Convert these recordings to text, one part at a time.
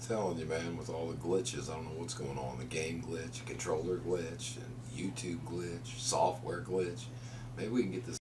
Telling you, man, with all the glitches, I don't know what's going on. The game glitch, controller glitch, and YouTube glitch, software glitch. Maybe we can get this.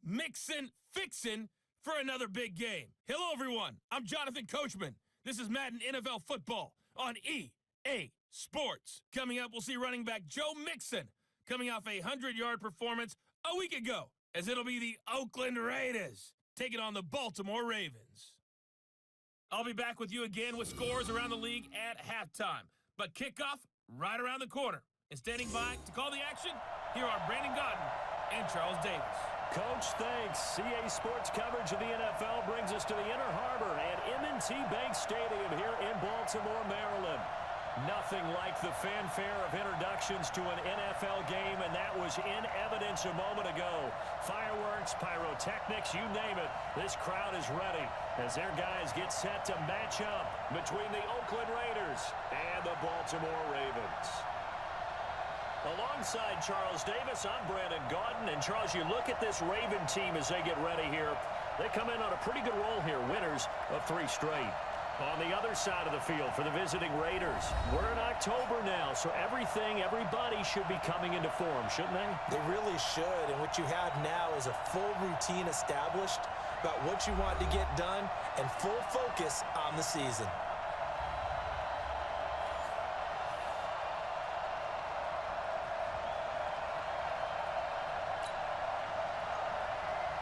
Mixin', fixin' for another big game. Hello, everyone. I'm Jonathan Coachman. This is Madden NFL Football on EA Sports. Coming up, we'll see running back Joe Mixon coming off a 100-yard performance a week ago, as it'll be the Oakland Raiders taking on the Baltimore Ravens. I'll be back with you again with scores around the league at halftime, but kickoff right around the corner. And standing by to call the action, here are Brandon Godden and Charles Davis. Coach, thanks. CA Sports coverage of the NFL brings us to the Inner Harbor at M&T Bank Stadium here in Baltimore, Maryland. Nothing like the fanfare of introductions to an NFL game, and that was in evidence a moment ago. Fireworks, pyrotechnics, you name it. This crowd is ready as their guys get set to match up between the Oakland Raiders and the Baltimore Ravens. Alongside Charles Davis, I'm Brandon Gaudin. And, Charles, you look at this Raven team as they get ready here. They come in on a pretty good roll here, winners of 3 straight. On the other side of the field for the visiting Raiders, we're in October now, so everybody should be coming into form, shouldn't they? They really should, and what you have now is a full routine established about what you want to get done and full focus on the season.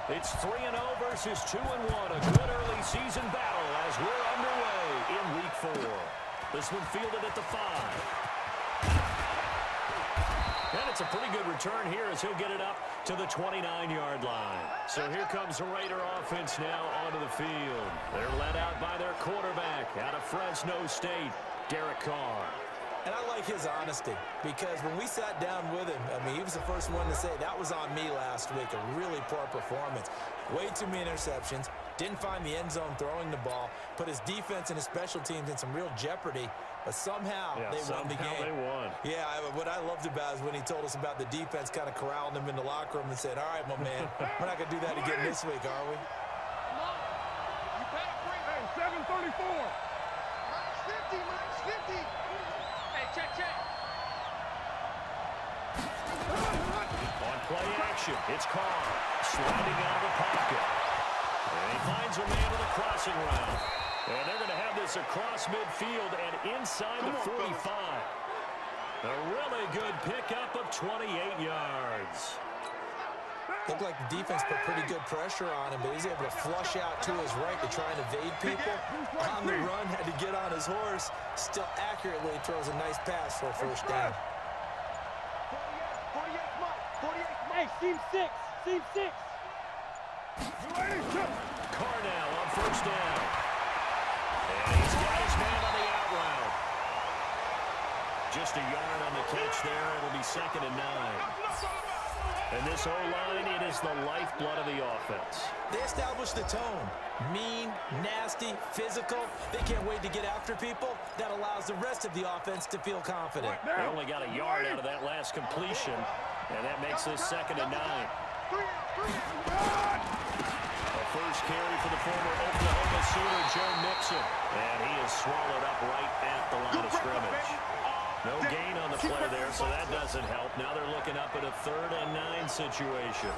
It's 3-0 versus 2-1. A good early season battle as we're underway in Week 4. This one fielded at the 5. And it's a pretty good return here as he'll get it up to the 29-yard line. So here comes the Raider offense now onto the field. They're led out by their quarterback out of Fresno State, Derek Carr. And I like his honesty, because when we sat down with him, I mean, he was the first one to say, that was on me last week, a really poor performance. Way too many interceptions, didn't find the end zone throwing the ball, put his defense and his special teams in some real jeopardy, but somehow they won the game. They won. Yeah, what I loved about is when he told us about the defense kind of corralling him in the locker room and said, all right, my man, we're not going to do that again this week, are we? You back, hey, 734. Minus 50. Check. On play action, it's Carr sliding out of the pocket. And he finds a man with a crossing route. And they're going to have this across midfield and inside the 45. A really good pickup of 28 yards. Looked like the defense put pretty good pressure on him, but he's able to flush out to his right to try and evade people. On the run, had to get on his horse. Still accurately throws a nice pass for a first down. 48. Hey, seam 6. Carr now on first down. And he's got his man on the out route. Just a yard on the catch there. It'll be 2nd and 9. And this O-line, it is the lifeblood of the offense. They established the tone. Mean, nasty, physical. They can't wait to get after people. That allows the rest of the offense to feel confident. They only got a yard out of that last completion, and that makes this 2nd and 9. A first carry for the former Oklahoma Sooner, Joe Mixon. And he is swallowed up right at the line of scrimmage. No gain on the play there, so that doesn't help. Now they're looking up at a 3rd and 9 situation.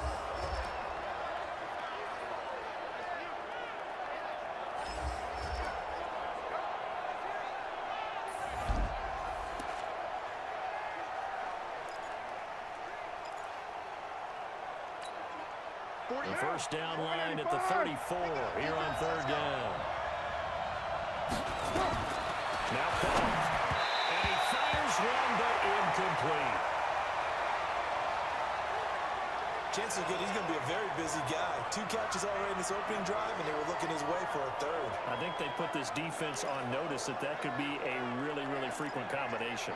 The first down line at the 34 here on 3rd down. Now caught. And he fires one, but incomplete. Chances are good he's going to be a very busy guy. 2 catches already in this opening drive, and they were looking his way for a 3rd. I think they put this defense on notice that could be a really, really frequent combination.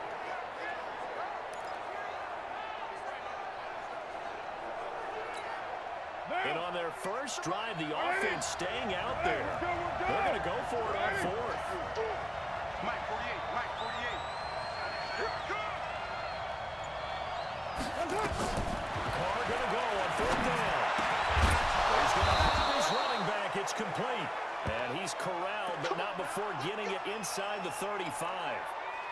And on their first drive, the offense staying out there. They're going to go for it on 4th. Mike 48, Mike 48. Carr going to go on 4th down. He's going to have his running back. It's complete. And he's corralled, but not before getting it inside the 35.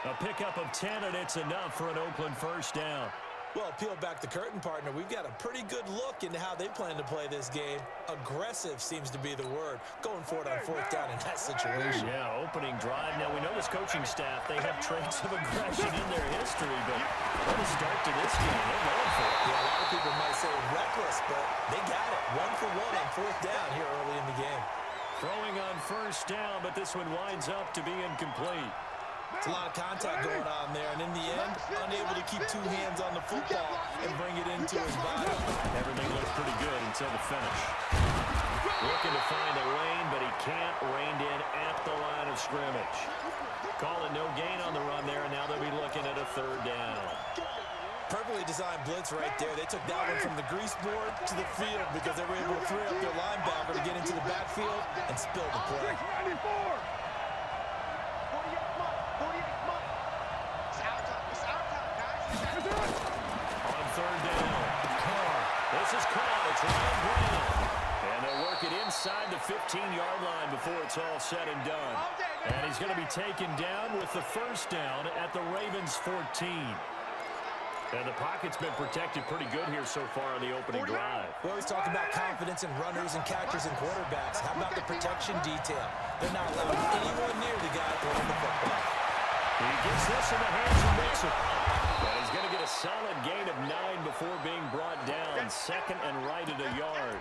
A pickup of 10, and it's enough for an Oakland first down. Well, peel back the curtain, partner. We've got a pretty good look into how they plan to play this game. Aggressive seems to be the word. Going for it on 4th down in that situation. Yeah, opening drive. Now, we know this coaching staff, they have traits of aggression in their history, but what a start to this game. They're going for it. Yeah, a lot of people might say reckless, but they got it. 1 for 1 on 4th down here early in the game. Throwing on first down, but this one winds up to be incomplete. It's a lot of contact going on there, and in the end, unable to keep 2 hands on the football and bring it into his body. Everything looked pretty good until the finish. Looking to find a lane, but he can't. Reined in at the line of scrimmage. Calling no gain on the run there, and now they'll be looking at a 3rd down. Perfectly designed blitz right there. They took that one from the grease board to the field because they were able to free up their linebacker to get into the backfield and spill the play. 94. On 3rd down, Carr. This is called. It's Ryan Brown. And they'll work it inside the 15-yard line before it's all said and done. And he's going to be taken down with the first down at the Ravens' 14. And the pocket's been protected pretty good here so far on the opening drive. We always talk about confidence in runners and catchers and quarterbacks. How about the protection detail? They're not allowing anyone near the guy throwing the football. He gets this in the hands of Mixon. And he's going to get a solid gain of 9 before being brought down. 2nd and right at a yard.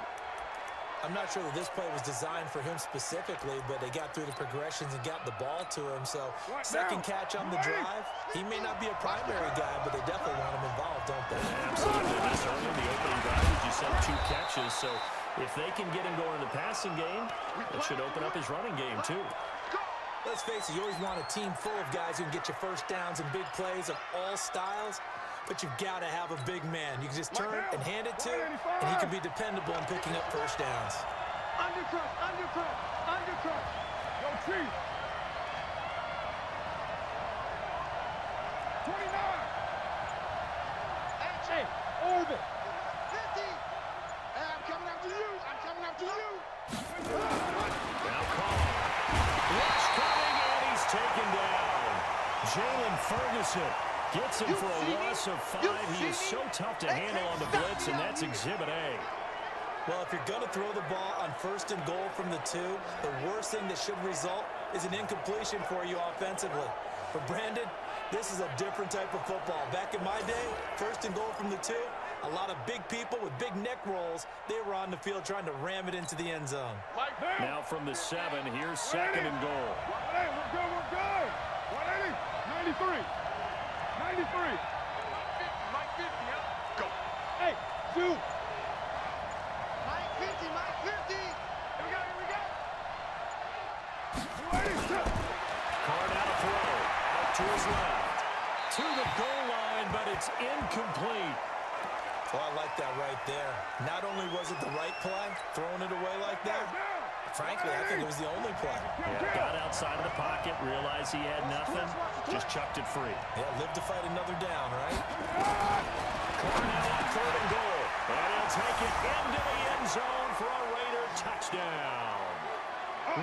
I'm not sure that this play was designed for him specifically, but they got through the progressions and got the ball to him. So, 2nd catch on the drive. He may not be a primary guy, but they definitely want him involved, don't they? Absolutely. This early in the opening drive, as you said, 2 catches. So, if they can get him going in the passing game, that should open up his running game, too. Let's face it, you always want a team full of guys who can get you first downs and big plays of all styles, but you've got to have a big man. You can just turn and hand it to, and he can be dependable in picking up first downs. Undercut, undercut, undercut. Yo, Chief. 29. Hey, Orbit. 50. Hey, I'm coming after you. I'm coming after you. Now Carr. Rush coming, and he's taken down. Jalen Ferguson gets him for a loss of 5. He is so tough to handle on the blitz, and that's Exhibit A. Well, if you're going to throw the ball on 1st and goal from the 2, the worst thing that should result is an incompletion for you offensively. For Brandon, this is a different type of football. Back in my day, 1st and goal from the 2, a lot of big people with big neck rolls, they were on the field trying to ram it into the end zone. Now from the 7, here's 2nd and goal. Hey, we're good, we're good. 180, 93. 93. Mike 50, yeah. Go. Hey, 2. Mike 50, Mike 50. Here we go, here we go. 280. Carr now to throw. Out to his left. To the goal line, but it's incomplete. Well, I like that right there. Not only was it the right play, throwing it away like that, frankly, I think it was the only play. Yeah, got outside of the pocket, realized he had nothing, just chucked it free. Yeah, live to fight another down, right? Carr now on 3rd and goal. And he'll take it into the end zone for a Raider touchdown.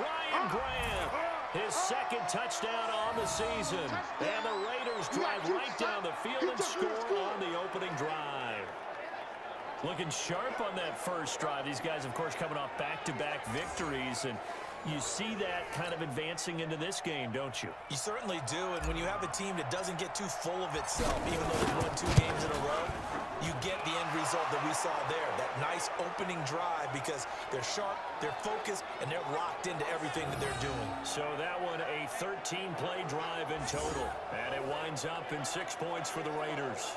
Ryan Grant His second touchdown on the season. And the Raiders drive right down the field and score on the opening drive. Looking sharp on that first drive. These guys, of course, coming off back-to-back victories, and you see that kind of advancing into this game, don't you? You certainly do, and when you have a team that doesn't get too full of itself, even though they've won 2 games in a row, you get the end result that we saw there, that nice opening drive, because they're sharp, they're focused, and they're locked into everything that they're doing. So that one, a 13-play drive in total, and it winds up in 6 points for the Raiders.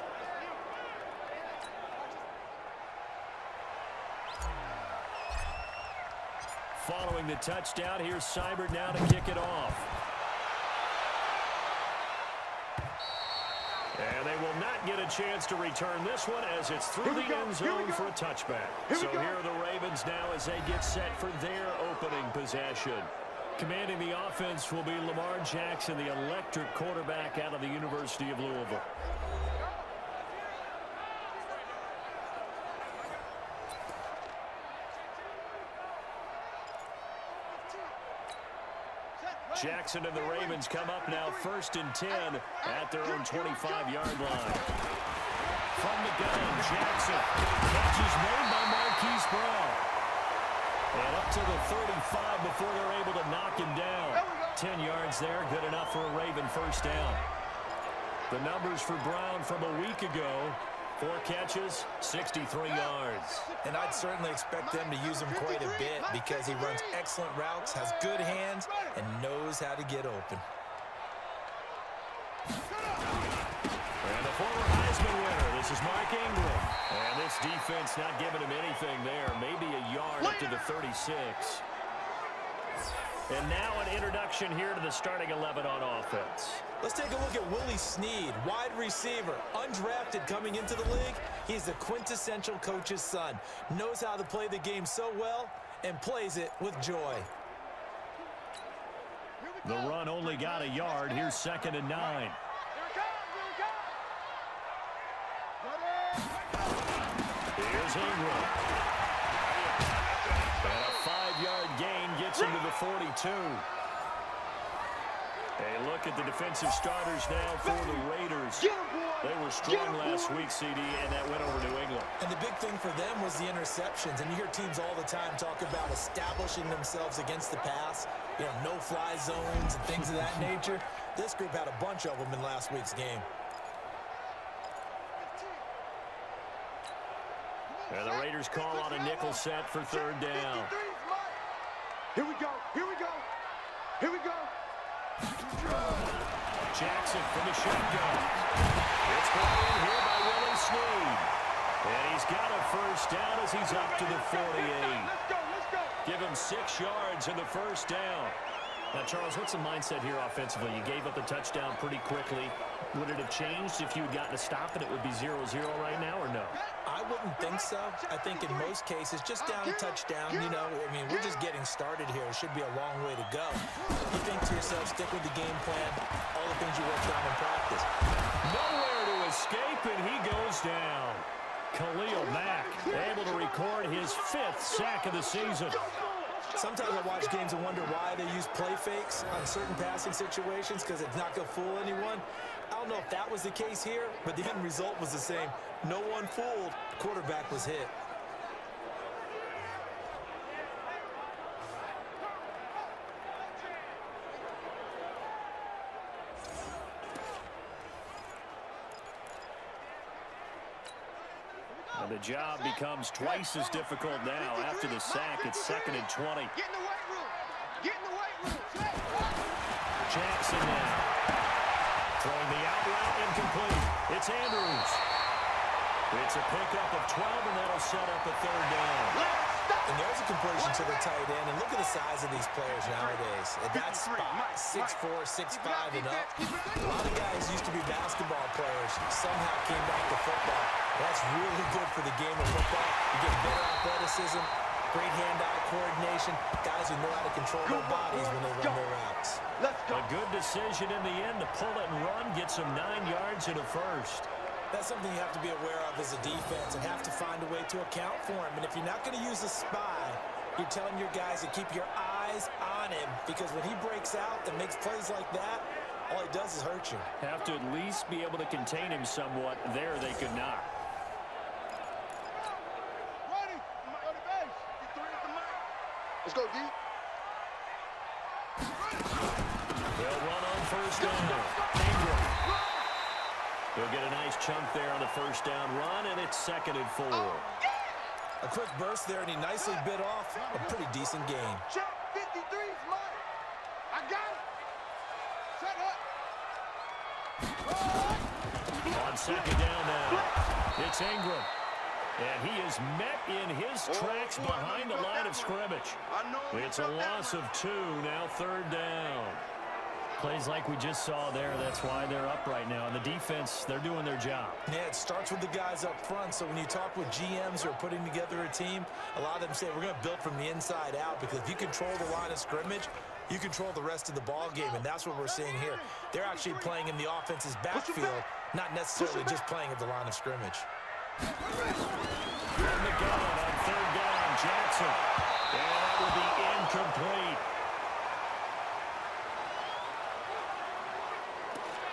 Following the touchdown, here's Seibert now to kick it off. And they will not get a chance to return this one as it's through the end zone for a touchback. So here are the Ravens now as they get set for their opening possession. Commanding the offense will be Lamar Jackson, the electric quarterback out of the University of Louisville. Jackson and the Ravens come up now 1st and 10 at their own 25-yard line. From the gun, Jackson. Catch is made by Marquise Brown. And up to the 35 before they're able to knock him down. 10 yards there, good enough for a Raven first down. The numbers for Brown from a week ago: 4 catches, 63 yards. And I'd certainly expect them to use him quite a bit because he runs excellent routes, has good hands, and knows how to get open. And the former Heisman winner, this is Mark Ingram. And this defense not giving him anything there, maybe a yard up to the 36. And now an introduction here to the starting 11 on offense. Let's take a look at Willie Snead, wide receiver, undrafted coming into the league. He's the quintessential coach's son. Knows how to play the game so well and plays it with joy. The run only got a yard. Here's 2nd and 9. Here's Ingram. And a 5-yard gain gets him to the 42. A look at the defensive starters now for the Raiders. They were strong last week, CD, and that went over New England. And the big thing for them was the interceptions. And you hear teams all the time talk about establishing themselves against the pass, you know, no-fly zones and things of that nature. This group had a bunch of them in last week's game. And the Raiders call on a nickel set for 3rd down. Here we go. Here we go. Here we go. Jackson from the shotgun. It's brought in here by Willie Snead. And he's got a first down as he's up to the 48. Let's go. Give him 6 yards in the first down. Now, Charles, what's the mindset here offensively? You gave up a touchdown pretty quickly. Would it have changed if you had gotten a stop and it would be 0-0 right now, or no? I wouldn't think so. I think in most cases, just down a touchdown, you know, I mean, we're just getting started here. It should be a long way to go. You think to yourself, stick with the game plan, all the things you worked on in practice. Nowhere to escape, and he goes down. Khalil Mack able to record his 5th sack of the season. Sometimes I watch games and wonder why they use play fakes on certain passing situations, because it's not going to fool anyone. I don't know if that was the case here, but the end result was the same. No one fooled. Quarterback was hit. And the job becomes twice as difficult now. After the sack, it's 2nd and 20. Get in the weight room. Get in the weight room. Jackson now. Throwing the out route incomplete. It's Andrews. It's a pickup of 12, and that'll set up a 3rd down. And there's a completion to the tight end. And look at the size of these players nowadays. At that spot, 6'4", 6'5", and up. A lot of guys used to be basketball players. Somehow came back to football. That's really good for the game of football. You get better athleticism, great hand-eye coordination, guys who know how to control their bodies when they run their routes. A good decision in the end to pull it and run, get some 9 yards and a first. That's something you have to be aware of as a defense and have to find a way to account for him. And if you're not going to use a spy, you're telling your guys to keep your eye eyes on him, because when he breaks out and makes plays like that, all he does is hurt you. Have to at least be able to contain him somewhat. There they could not. Ready? Go to base. You three at the mic. Let's go, D. They'll run on first down. Ingram. They'll get a nice chunk there on the first down run, and it's 2nd and 4. A quick burst there, and he nicely bit off a pretty decent gain. Check 53 is mine. I got it. Set up. On 2nd down now, it's Ingram. And he is met in his tracks behind the line of scrimmage. It's a loss of 2, now 3rd down. Plays like we just saw there, that's why they're up right now. And the defense, they're doing their job. Yeah, it starts with the guys up front. So when you talk with GMs who are putting together a team, a lot of them say we're going to build from the inside out, because if you control the line of scrimmage, you control the rest of the ball game, and that's what we're seeing here. They're actually playing in the offense's backfield, not necessarily just playing at the line of scrimmage. From the gun on 3rd down, Jackson. And that will be incomplete.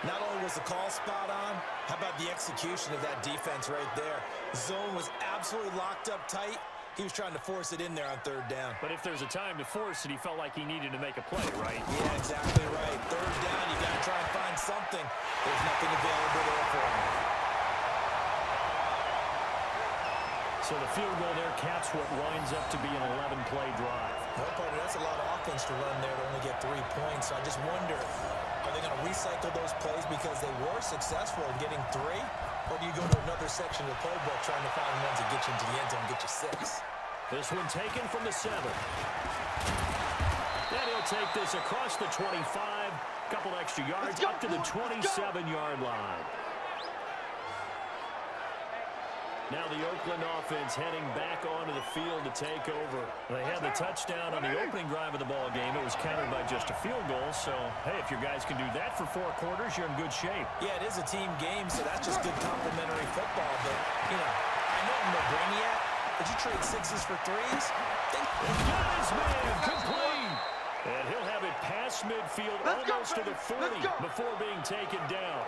Not only was the call spot on, how about the execution of that defense right there? Zone was absolutely locked up tight. He was trying to force it in there on 3rd down. But if there's a time to force it, he felt like he needed to make a play, right? Yeah, exactly right. 3rd down, you got to try and find something. There's nothing available there for him. So the field goal there caps what winds up to be an 11-play drive. No, partner, that's a lot of offense to run there to only get 3 points. So I just wonder, are they going to recycle those plays because they were successful in getting 3? Or do you go to another section of the playbook trying to find ones that get you into the end zone and get you 6? This one taken from the 7. Then he'll take this across the 25. Couple extra yards up to the 27-yard line. Now the Oakland offense heading back onto the field to take over. They had the touchdown on the opening drive of the ball game. It was countered by just a field goal. So, hey, if your guys can do that for 4 quarters, you're in good shape. Yeah, it is a team game, so that's just good complementary football. But, you know, I know I'm no brainiac, but you trade 6s for 3s? Got his man complete. And he'll have it past midfield almost to the 40 before being taken down.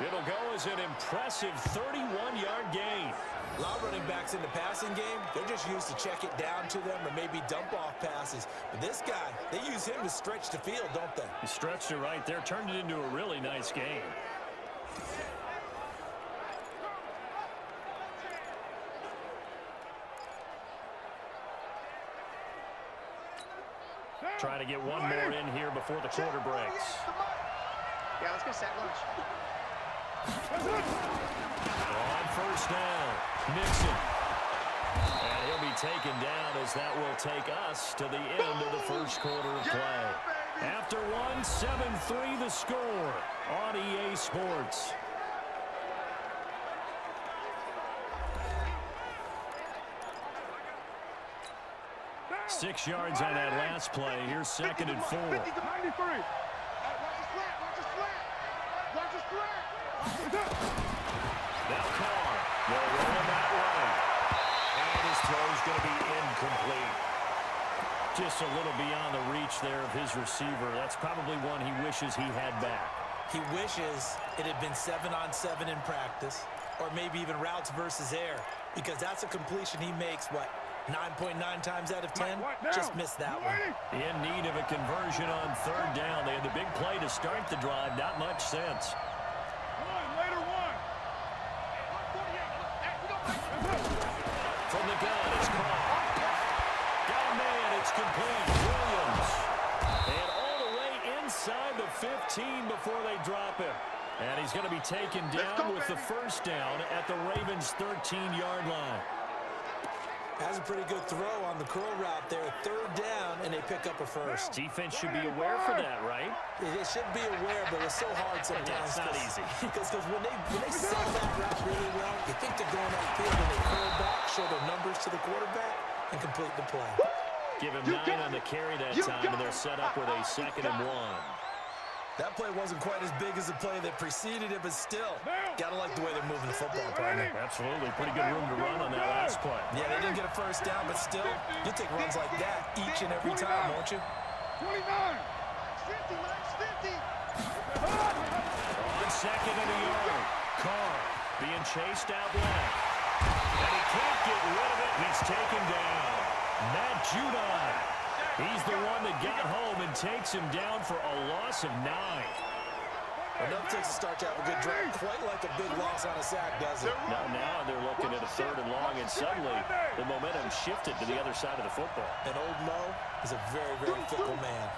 It'll go as an impressive 31-yard gain. A lot of running backs in the passing game, they're just used to check it down to them or maybe dump off passes. But this guy, they use him to stretch the field, don't they? He stretched it right there, turned it into a really nice game. Trying to get one more in here before the quarter breaks. Yeah, let's go set lunch. On first down, Nixon. And he'll be taken down as that will take us to the end of the first quarter of play. After 1, 7-3 the score on EA Sports. Six yards on that last play. Here's 2nd and 4. 93. Watch the slant. Watch the slant. Watch the slant. Now Carr will roll him that way. And his throw is going to be incomplete. Just a little beyond the reach there of his receiver. That's probably one he wishes he had back. He wishes it had been 7-on-7 in practice, or maybe even routes versus air, because that's a completion he makes, what, 9.9 times out of 10? Just missed that one. In need of a conversion on 3rd down. They had the big play to start the drive. Not much sense. Later one. From the gun, it's caught. Got a man, it's complete. Williams. And all the way inside the 15 before they drop him. And he's going to be taken down with the first down at the Ravens' 13-yard line. Has a pretty good throw on the curl route there. 3rd down, and they pick up a first. Defense should be aware for that, right? They should be aware, but it's so hard sometimes. Yeah, it's not easy. Because when they set that route really well, you think they're going upfield, and they curl back, show their numbers to the quarterback, and complete the play. Give him 9 on the carry that time, and they're set up with a 2nd and 1. That play wasn't quite as big as the play that preceded it, but still, gotta like the way they're moving the the football, partner. Absolutely. Pretty good room to run on that last play. Yeah, they didn't get a first down, but still, you'll take runs like that each and every time, won't you? 29. 50, Max 50. On second and a yard. Carr being chased out left. And he can't get rid of it. He's taken down. Matt Judon. He's the one that got home and takes him down for a loss of 9. Enough takes a start to have a good drive. Quite like a big loss on a sack, does it? Now they're looking at a 3rd and long, and suddenly the momentum shifted to the other side of the football. And old Mo is a very, very fickle man.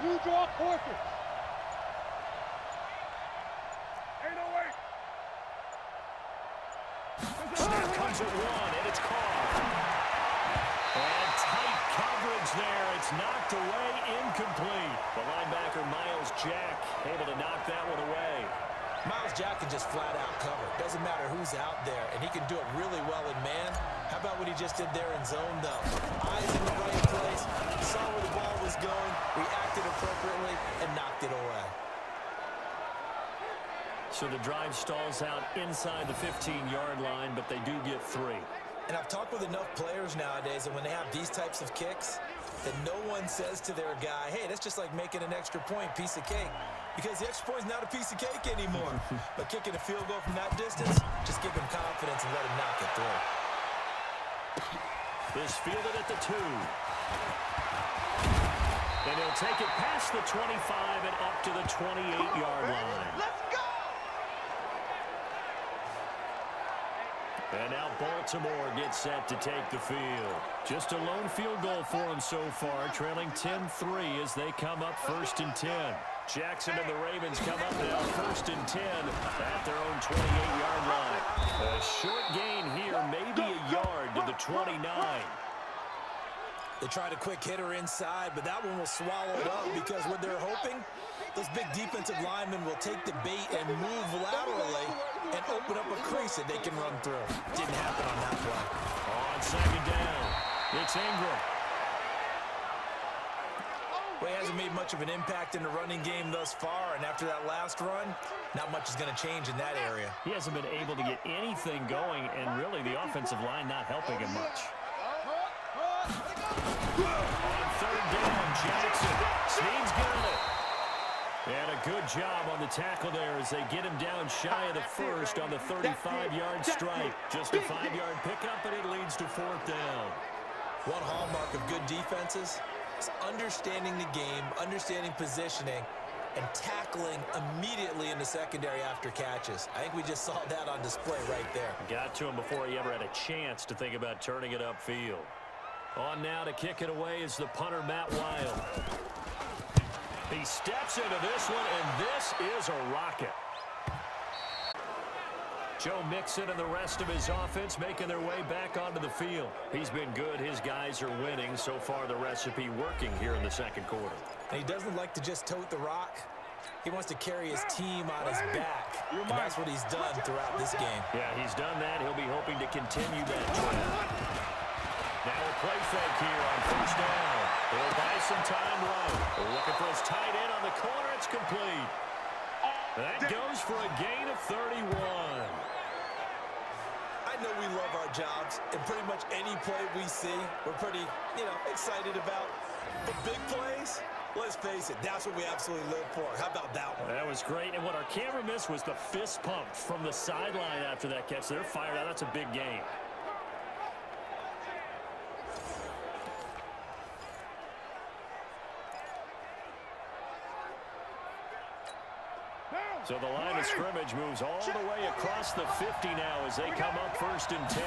You draw forfeit. 808. Snap comes at 1, and it's Carr. And tight coverage there. It's knocked away, incomplete. The linebacker, Miles Jack, able to knock that one away. Miles Jack can just flat out cover. Doesn't matter who's out there, and he can do it really well in man. How about what he just did there in zone, though? Eyes in the right place, saw where the ball was going, reacted appropriately, and knocked it away. So the drive stalls out inside the 15-yard line, but they do get 3. And I've talked with enough players nowadays that when they have these types of kicks, that no one says to their guy, hey, that's just like making an extra point, piece of cake. Because the extra point is not a piece of cake anymore. But kicking a field goal from that distance, just give him confidence and let him knock it through. This fielded at the 2. And he'll take it past the 25 and up to the 28-yard line. Let's go! And now Baltimore gets set to take the field. Just a lone field goal for them so far, trailing 10-3 as they come up 1st and 10. Jackson and the Ravens come up now 1st and 10 at their own 28-yard line. A short gain here, maybe a yard to the 29. They tried a quick hitter inside, but that one will swallow it up because what they're hoping, those big defensive linemen will take the bait and move laterally and open up a crease that they can run through. Didn't happen on that play. On 2nd down, it's Ingram. Well, he hasn't made much of an impact in the running game thus far, and after that last run, not much is going to change in that area. He hasn't been able to get anything going, and really the offensive line not helping him much. On 3rd down, Jackson. Snead's got it. And a good job on the tackle there as they get him down shy of the 1st on the 35-yard strike. Just a 5-yard pickup, and it leads to 4th down. One hallmark of good defenses is understanding the game, understanding positioning, and tackling immediately in the secondary after catches. I think we just saw that on display right there. Got to him before he ever had a chance to think about turning it upfield. On now to kick it away is the punter, Matt Wild. He steps into this one, and this is a rocket. Joe Mixon and the rest of his offense making their way back onto the field. He's been good. His guys are winning. So far, the recipe working here in the 2nd quarter. And he doesn't like to just tote the rock. He wants to carry his team on his back, and that's what he's done throughout this game. Yeah, he's done that. He'll be hoping to continue that trend. Now a play fake here on 1st down. He'll buy some time right. Looking for his tight end on the corner. It's complete. That goes for a gain of 31. I know we love our jobs, and pretty much any play we see, we're pretty, excited about. The big plays, let's face it, that's what we absolutely live for. How about that one? That was great, and what our camera missed was the fist pump from the sideline after that catch. They're fired out. That's a big game. So the line of scrimmage moves all the way across the 50 now as they come up 1st and 10.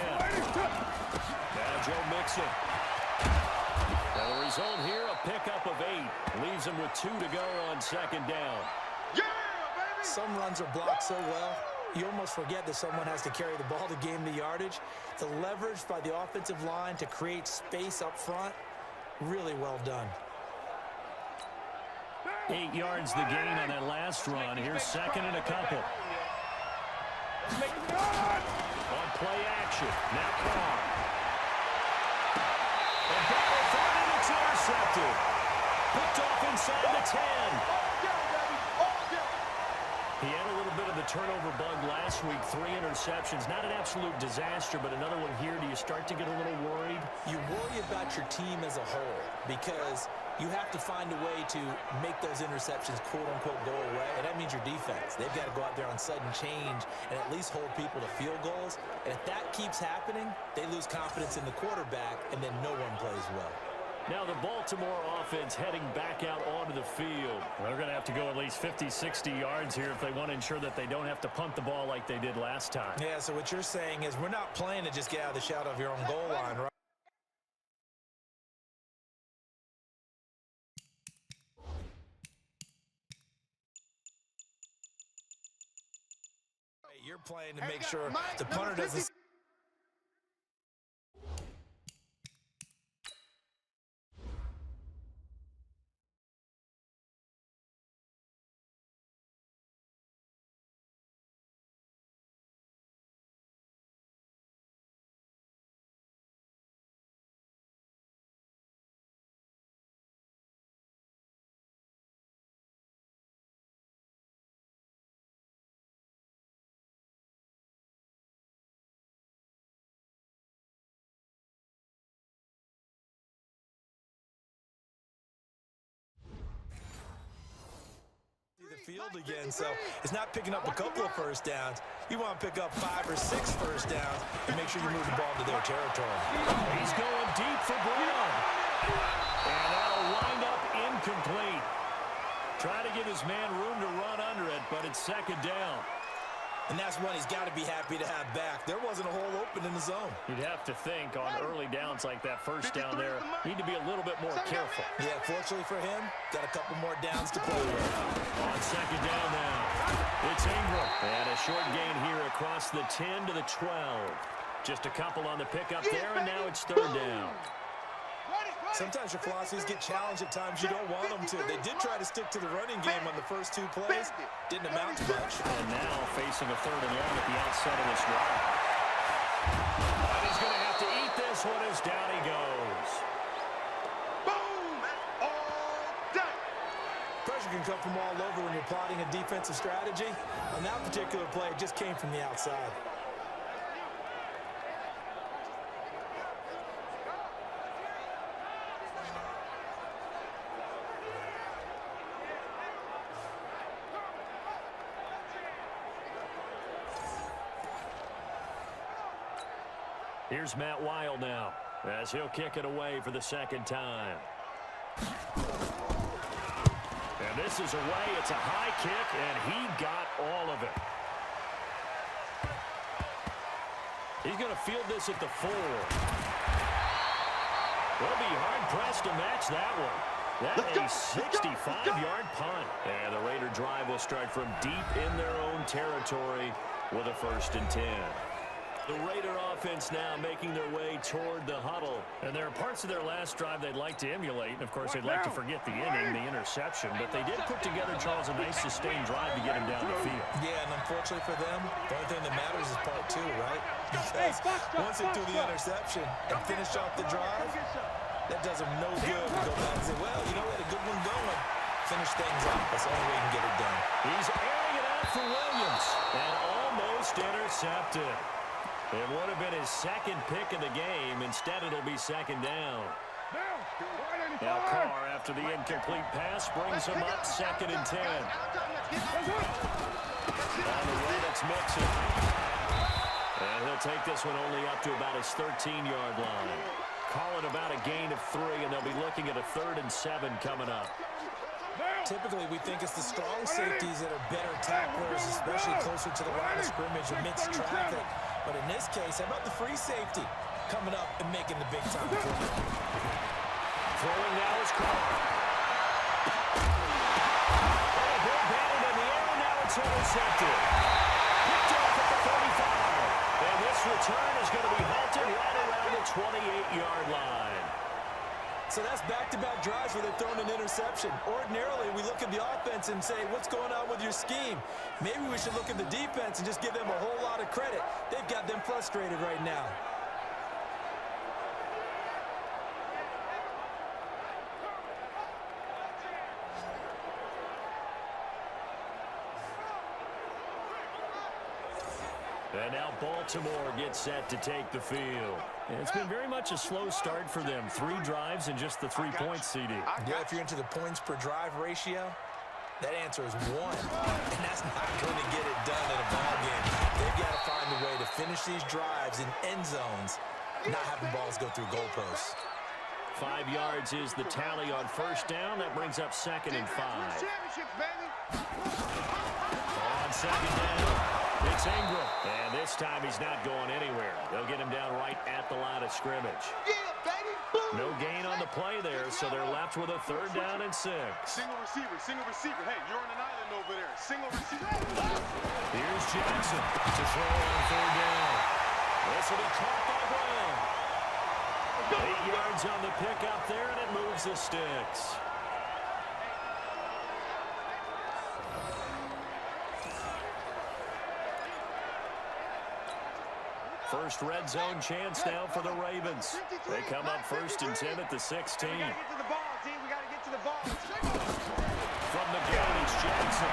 Now Joe Mixon. Now the result here, a pickup of 8. Leaves him with 2 to go on 2nd down. Some runs are blocked so well, you almost forget that someone has to carry the ball to gain the yardage. The leverage by the offensive line to create space up front, really well done. 8 yards the gain on that last run. Here's 2nd and a couple. On play action. Now Carr. And Ball thrown and it's intercepted. Picked off inside the 10. He had a little bit of the turnover bug last week, 3 interceptions. Not an absolute disaster, but another one here. Do you start to get a little worried? You worry about your team as a whole because you have to find a way to make those interceptions, quote-unquote, go away, and that means your defense. They've got to go out there on sudden change and at least hold people to field goals, and if that keeps happening, they lose confidence in the quarterback, and then no one plays well. Now the Baltimore offense heading back out onto the field. They're going to have to go at least 50, 60 yards here if they want to ensure that they don't have to punt the ball like they did last time. Yeah, so what you're saying is we're not playing to just get out of the shadow of your own goal line, right? You're playing to make sure the punter doesn't... field again, so it's not picking up a couple of first downs. You want to pick up 5 or 6 first downs and make sure you move the ball to their territory. He's going deep for Brown. And that'll wind up incomplete. Try to give his man room to run under it, but it's second down. And that's one he's got to be happy to have back. There wasn't a hole open in the zone. You'd have to think on early downs like that first down there, need to be a little bit more careful. Yeah, fortunately for him, got a couple more downs to play with. On second down now, it's Ingram. And a short gain here across the 10 to the 12. Just a couple on the pickup there, and now it's third down. Sometimes your philosophies get challenged at times you don't want them to. They did try to stick to the running game on the first 2 plays. Didn't amount to much. And now facing a third and long at the outset of this drive. And he's going to have to eat this one as down he goes. Boom! All day. Pressure can come from all over when you're plotting a defensive strategy. On that particular play, it just came from the outside. Here's Matt Weil now, as he'll kick it away for the second time. And this is away. It's a high kick, and he got all of it. He's going to field this at the 4. They'll be hard-pressed to match that one. That's a 65-yard punt. And the Raider drive will start from deep in their own territory with a 1st and 10. The Raider offense now making their way toward the huddle. And there are parts of their last drive they'd like to emulate. And, of course, they'd like to forget the inning, the interception. But they did put together, Charles, a nice sustained drive to get him down the field. Yeah, and unfortunately for them, the only thing that matters is part 2, right? Because once they threw the interception and finish off the drive, that does them no good to go back and say, well, you know, we had a good one going. Finish things off. That's the only way you can get it done. He's airing it out for Williams. And almost intercepted. It would have been his second pick of the game. Instead, it'll be second down. Now Carr, after the incomplete pass, brings him up 2nd and 10. On the way, that's Mixon. And he'll take this one only up to about his 13-yard line. Call it about a gain of 3, and they'll be looking at a 3rd and 7 coming up. Typically, we think it's the strong safeties that are better tacklers, especially closer to the line of scrimmage amidst traffic. But in this case, how about the free safety coming up and making the big-time play? Throwing now is Carr. And a big batted in the air, and now it's intercepted. Picked off at the 35. And this return is going to be halted right around the 28-yard line. So that's back-to-back drives where they've thrown an interception. Ordinarily, we look at the offense and say, what's going on with your scheme? Maybe we should look at the defense and just give them a whole lot of credit. They've got them frustrated right now. And now Baltimore gets set to take the field. And it's been very much a slow start for them. 3 drives and just the 3 points, CD. Yeah, if you're into the points per drive ratio, that answer is 1. And that's not going to get it done in a ball game. They've got to find a way to finish these drives in end zones, not having balls go through goalposts. 5 yards is the tally on first down. That brings up 2nd and 5. On 2nd down, it's Ingram. And this time he's not going anywhere. They'll get him down right at the line of scrimmage. No gain on the play there, so they're left with a 3rd down and 6. Single receiver. Hey, you're on an island over there. Single receiver. Here's Jackson to throw on 3rd down. This will be caught by Brown. 8 yards on the pickup there, and it moves the sticks. First red zone chance now for the Ravens. They come up 1st and 10 at the 16. We got to get to the ball, team. We got to get to the ball. From the gun, it's Jackson.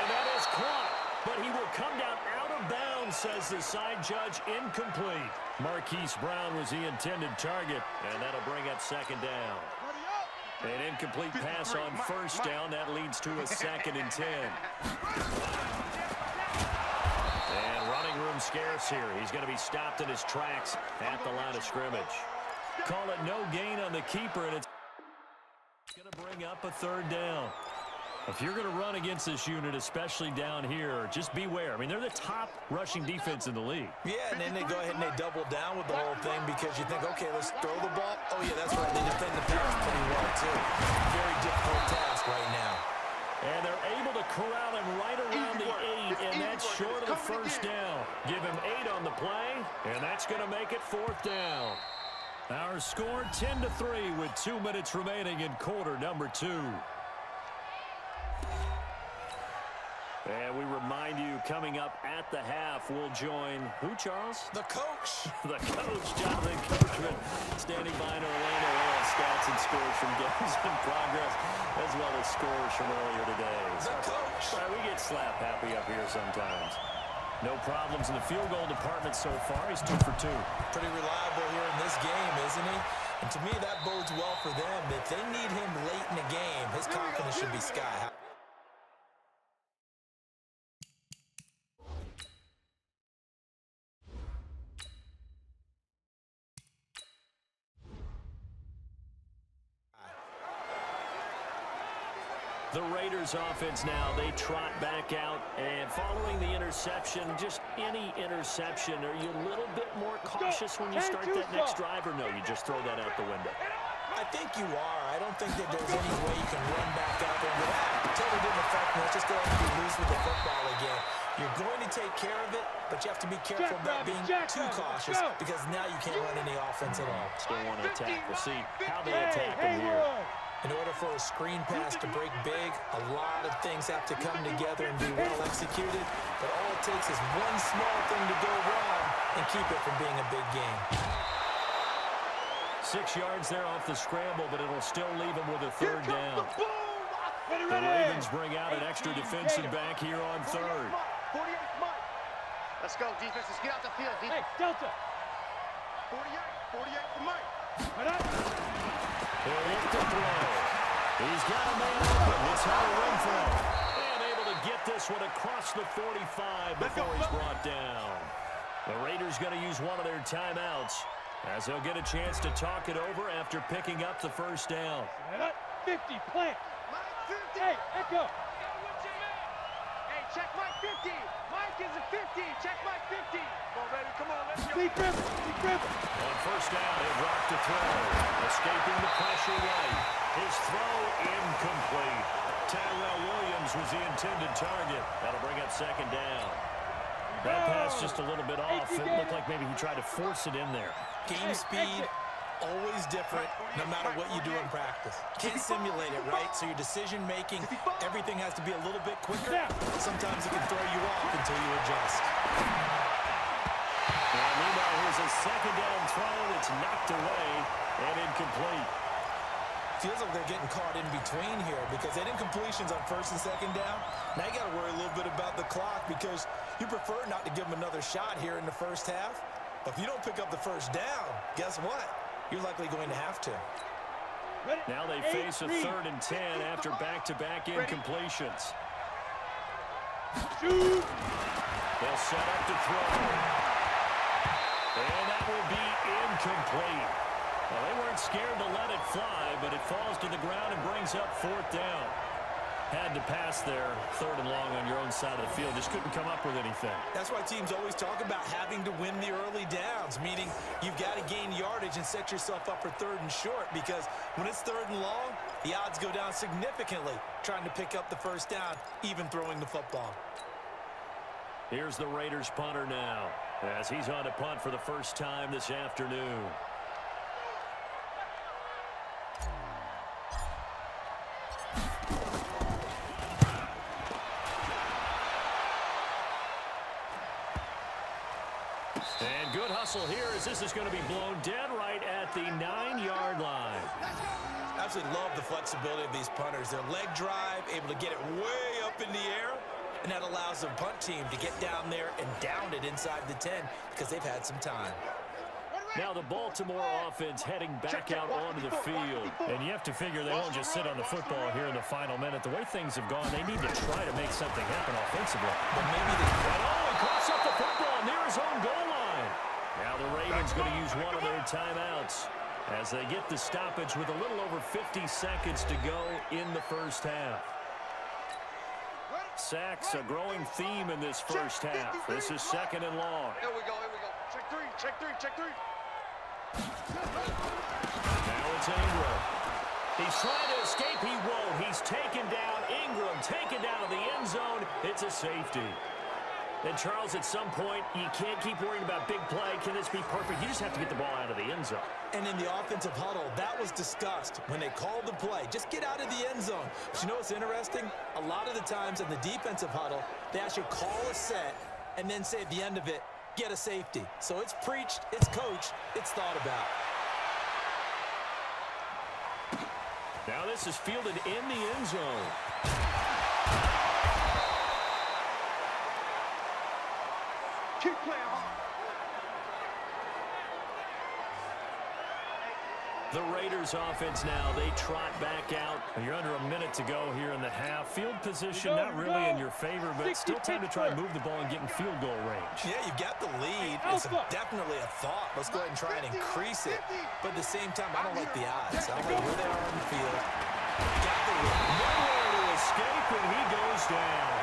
And that is caught, but he will come down out of bounds, says the side judge. Incomplete. Marquise Brown was the intended target, and that'll bring up 2nd down. An incomplete pass on 1st down. That leads to a 2nd and 10. And running room scarce here. He's going to be stopped in his tracks at the line of scrimmage. Call it no gain on the keeper, and it's going to bring up a 3rd down. If you're going to run against this unit, especially down here, just beware. I mean, they're the top rushing defense in the league. Yeah, and then they go ahead and they double down with the whole thing because you think, okay, let's throw the ball. Oh, yeah, that's right. They defend the pass pretty well, too. Very difficult task right now. And they're able to corral him right around the 8, and that's short of the 1st down. Give him 8 on the play, and that's going to make it 4th down. Our score 10-3 with 2 minutes remaining in quarter number 2. And we remind you, coming up at the half, we'll join who, Charles? The coach. The coach, Jonathan Coachman, standing by in Orlando. Stats and scores from games in progress, as well as scores from earlier today. The coach. We get slap happy up here sometimes. No problems in the field goal department so far. He's 2 for 2. Pretty reliable here in this game, isn't he? And to me, that bodes well for them. If they need him late in the game, his confidence should be sky high. The Raiders offense now, they trot back out, and following the interception, just any interception, are you a little bit more cautious when you start that next drive, or no, you just throw that out the window? I think you are. I don't think that there's any way you can run back out there and go, totally didn't affect me. Let's just go ahead and be loose with the football again. You're going to take care of it, but you have to be careful about being too cautious because now you can't run any offense at all. Still want to attack. We'll see how they attack him here. In order for a screen pass to break big, a lot of things have to come together and be well executed. But all it takes is one small thing to go wrong and keep it from being a big game. 6 yards there off the scramble, but it'll still leave him with a 3rd down. The Ravens bring out an extra defensive back here on 3rd. 48, Mike. Let's go, defense. Let's get out the field, defense. Hey, Delta. 48 for Mike. He'll look to throw. He's got a man open. It's Hunter Renfrow. And able to get this one across the 45 before he's brought down. The Raiders going to use one of their timeouts as they'll get a chance to talk it over after picking up the 1st down. 50, plant. Hey, Echo. Hey, check Mike 50. Mike is a 50. Check Mike 50. Come on, baby. Come on, let's go. Deep river. On 1st down, he'll drop to throw. Escaping the pressure right. His throw incomplete. Tyrell Williams was the intended target. That'll bring up 2nd down. That pass just a little bit off. It looked like maybe he tried to force it in there. Game speed, always different, no matter what you do in practice. Can't simulate it, right? So your decision-making, everything has to be a little bit quicker. Sometimes it can throw you off until you adjust. And meanwhile, here's a 2nd down throw that's knocked away and incomplete. Feels like they're getting caught in between here because they had incompletions on 1st and 2nd down. Now you got to worry a little bit about the clock because You prefer not to give them another shot here in the first half. But if you don't pick up the first down, guess what? You're likely going to have to. Now they face a 3rd and 10 after back-to-back incompletions. Shoot! They'll set up to throw. And that will be incomplete. Well, they weren't scared to let it fly, but it falls to the ground and brings up 4th down. Had to pass there, 3rd and long on your own side of the field. Just couldn't come up with anything. That's why teams always talk about having to win the early downs, meaning you've got to gain yardage and set yourself up for 3rd and short, because when it's 3rd and long, the odds go down significantly trying to pick up the first down, even throwing the football. Here's the Raiders punter now, as he's on to punt for the first time this afternoon. And good hustle here, as this is going to be blown dead right at the 9-yard line. Absolutely love the flexibility of these punters. Their leg drive, able to get it way up in the air, and that allows the punt team to get down there and down it inside the 10 because they've had some time. Now the Baltimore offense heading back out onto the field. And you have to figure they won't just sit on the football here in the final minute. The way things have gone, they need to try to make something happen offensively. But maybe they... He coughs up the football near his own goal line. Now the Ravens going to use one of their timeouts as they get the stoppage with a little over 50 seconds to go in the first half. Sacks, a growing theme in this first half. This is 2nd and long. Here we go, here we go. Check 3, check 3, check 3. Now it's Ingram. He's trying to escape. He won't. He's taken down. Ingram taken down to the end zone. It's a safety. And, Charles, at some point, you can't keep worrying about big play. Can this be perfect? You just have to get the ball out of the end zone. And in the offensive huddle, that was discussed when they called the play. Just get out of the end zone. But you know what's interesting? A lot of the times in the defensive huddle, they actually call a set and then say at the end of it, get a safety. So it's preached, it's coached, it's thought about. Now this is fielded in the end zone. Keep playing hard. The Raiders offense now, they trot back out. You're under a minute to go here in the half. Field position not really in your favor, but still time to try and move the ball and get in field goal range. Yeah, you've got the lead. It's definitely a thought. Let's go ahead and try and increase it. But at the same time, I don't like the odds. I don't like where they are on the field. Got the lead. Nowhere to escape, and he goes down.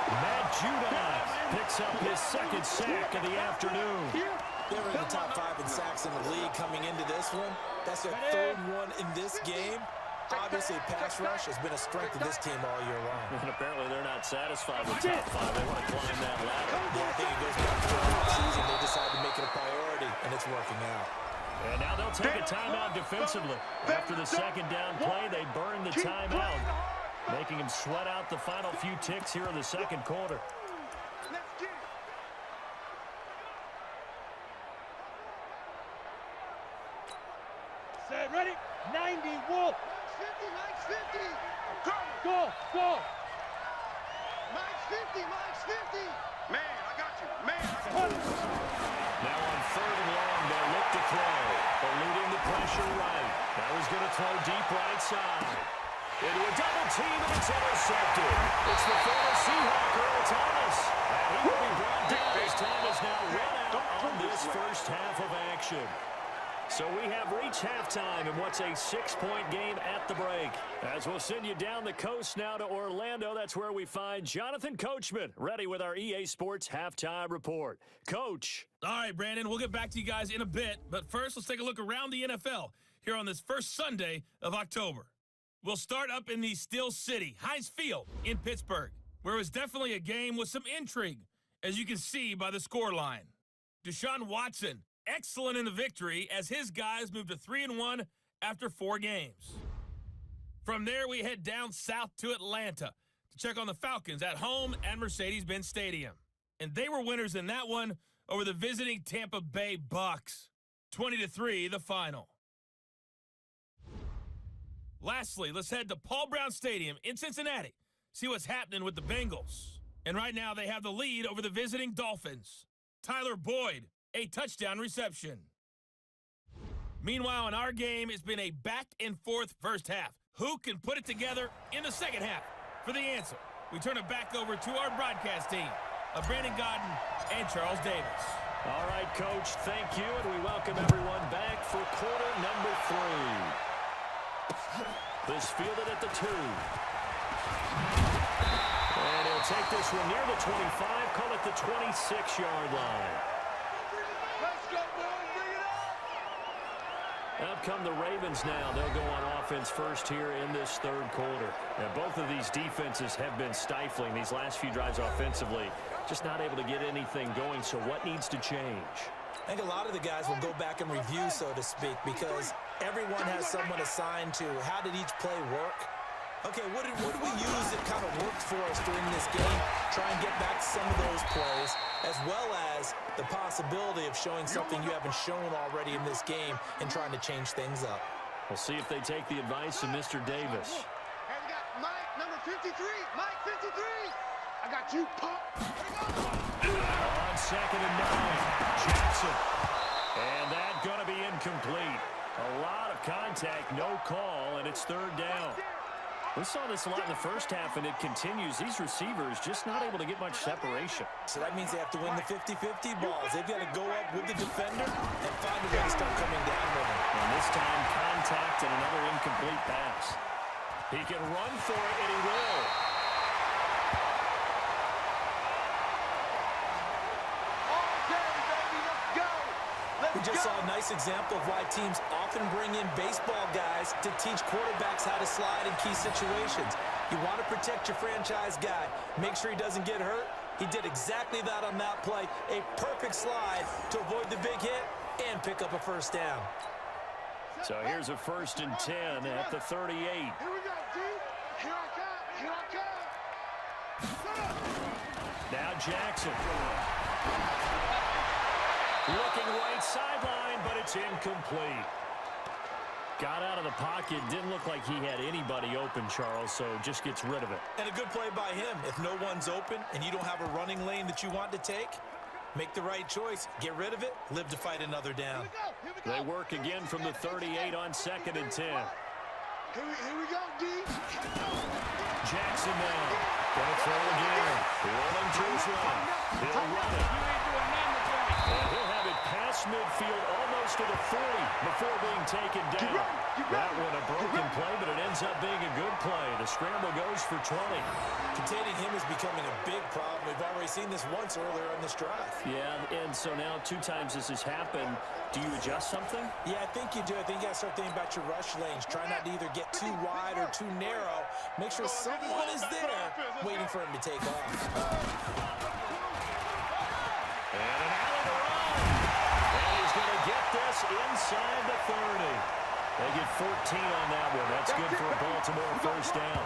Matt Judon picks up his 2nd sack of the afternoon. They're in the top 5 in sacks in the league coming into this one. That's their 3rd one in this game. Obviously, pass rush has been a strength of this team all year long. And apparently they're not satisfied with top 5. They want to climb that ladder. Yeah, I think it goes back to the season. They decide to make it a priority, and it's working out. And now they'll take a timeout defensively. After the 2nd down play, they burn the timeout, making them sweat out the final few ticks here in the 2nd quarter. Set, ready? 90, Wolf. Mike's 50. Go, go. Mike's 50, Mike's 50. Man, I got you. Man, I got you. Now on 3rd and long, they'll look to throw. Eluding the pressure right. Now he's going to throw deep right side. Into a double team, and it's intercepted. It's the former Seahawk, Earl Thomas. And he will be brought down as time is now run out on this first half of action. So we have reached halftime in what's a 6-point game at the break. As we'll send you down the coast now to Orlando, that's where we find Jonathan Coachman, ready with our EA Sports Halftime Report. Coach. All right, Brandon, we'll get back to you guys in a bit. But first, let's take a look around the NFL here on this first Sunday of October. We'll start up in the Steel City, Heinz Field in Pittsburgh, where it was definitely a game with some intrigue, as you can see by the scoreline. Deshaun Watson, excellent in the victory as his guys moved to 3-1 after 4 games. From there, we head down south to Atlanta to check on the Falcons at home at Mercedes-Benz Stadium. And they were winners in that one over the visiting Tampa Bay Bucks. 20-3, the final. Lastly, let's head to Paul Brown Stadium in Cincinnati, see what's happening with the Bengals And right now they have the lead over the visiting Dolphins. Tyler Boyd, a touchdown reception. Meanwhile, in our game, it's been a back-and-forth first half. Who can put it together in the second half? For the answer, we turn it back over to our broadcast team of Brandon Godden and Charles Davis. All right, Coach, thank you, and we welcome everyone back for quarter number 3. This fielded at the 2. And he'll take this one near the 25, call it the 26-yard line. Let's go, boys, bring it up! Up come the Ravens now. They'll go on offense first here in this third quarter. Now, both of these defenses have been stifling these last few drives offensively. Just not able to get anything going, so what needs to change? I think a lot of the guys will go back and review, so to speak, because everyone has someone assigned to how did each play work. Okay, what did we use that kind of worked for us during this game? Try and get back to some of those plays, as well as the possibility of showing something you haven't shown already in this game and trying to change things up. We'll see if they take the advice of Mr. Davis. Hey, we got Mike, number 53. Mike, 53. I got you, pump. On 2nd and 9, Jackson. And that's going to be incomplete. A lot of contact, no call, and it's third down. We saw this a lot in the first half, and it continues. These receivers just not able to get much separation. So that means they have to win the 50-50 balls. They've got to go up with the defender and find a way to start coming down with him. And this time, contact and another incomplete pass. He can run for it, and he will. We just saw a nice example of why teams often bring in baseball guys to teach quarterbacks how to slide in key situations. You want to protect your franchise guy. Make sure he doesn't get hurt. He did exactly that on that play. A perfect slide to avoid the big hit and pick up a first down. So here's a 1st and 10 at the 38. Here we go, D. Here I come. Here I come. Now Jackson. Looking right sideline, but it's incomplete. Got out of the pocket. Didn't look like he had anybody open, Charles, so just gets rid of it. And a good play by him. If no one's open and you don't have a running lane that you want to take, make the right choice. Get rid of it. Live to fight another down. Here we go. They work again from the 38 on 2nd and 10. Here we go, D. Jackson now. Gonna throw again. Rolling to his right. He'll run it. And he'll have it past midfield almost to the 40 before being taken down. That one a broken play, but it ends up being a good play. The scramble goes for 20. Containing him is becoming a big problem. We've already seen this once earlier in this drive. Yeah, and so now 2 times this has happened. Do you adjust something? Yeah, I think you do. I think you got to start thinking about your rush lanes. Try not to either get too wide or too narrow. Make sure someone is there waiting for him to take off. And an alley to run. And he's going to get this inside the 30. They get 14 on that one. That's good for a Baltimore first down.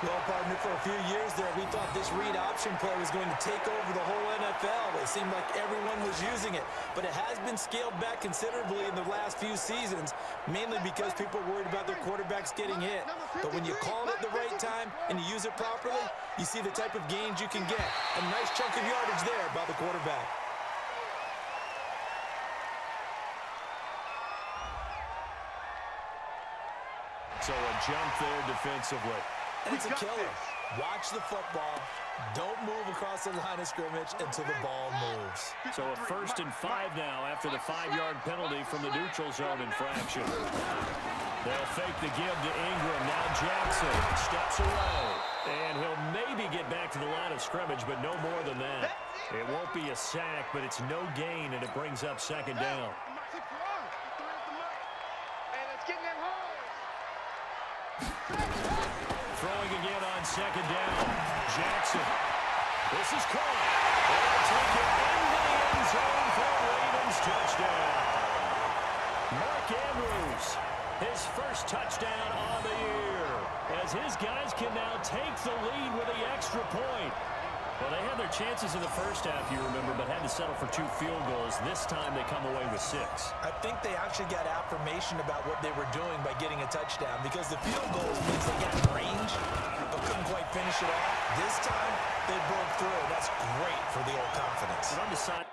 Well, partner, for a few years there, we thought this read option play was going to take over the whole NFL. It seemed like everyone was using it, but it has been scaled back considerably in the last few seasons, mainly because people are worried about their quarterbacks getting hit. But when you call it at the right time and you use it properly, you see the type of gains you can get. A nice chunk of yardage there by the quarterback. So a jump there defensively. It's a killer. Watch the football. Don't move across the line of scrimmage until the ball moves. So a 1st and 5 now after the 5-yard penalty from the neutral zone infraction. They'll fake the give to Ingram. Now Jackson steps away. And he'll maybe get back to the line of scrimmage, but no more than that. It won't be a sack, but it's no gain, and it brings up 2nd down. Hey, let's get in that hole. Throwing again on 2nd down. Jackson. This is caught. They'll take it into the end zone for a Ravens touchdown. Mark Andrews, his first touchdown on the year, as his guys can now take the lead with the extra point. Well, they had their chances in the first half, you remember, but had to settle for 2 field goals. This time they come away with 6. I think they actually got affirmation about what they were doing by getting a touchdown, because the field goals means they got range but couldn't quite finish it off. This time they broke through. That's great for the old confidence. On the side.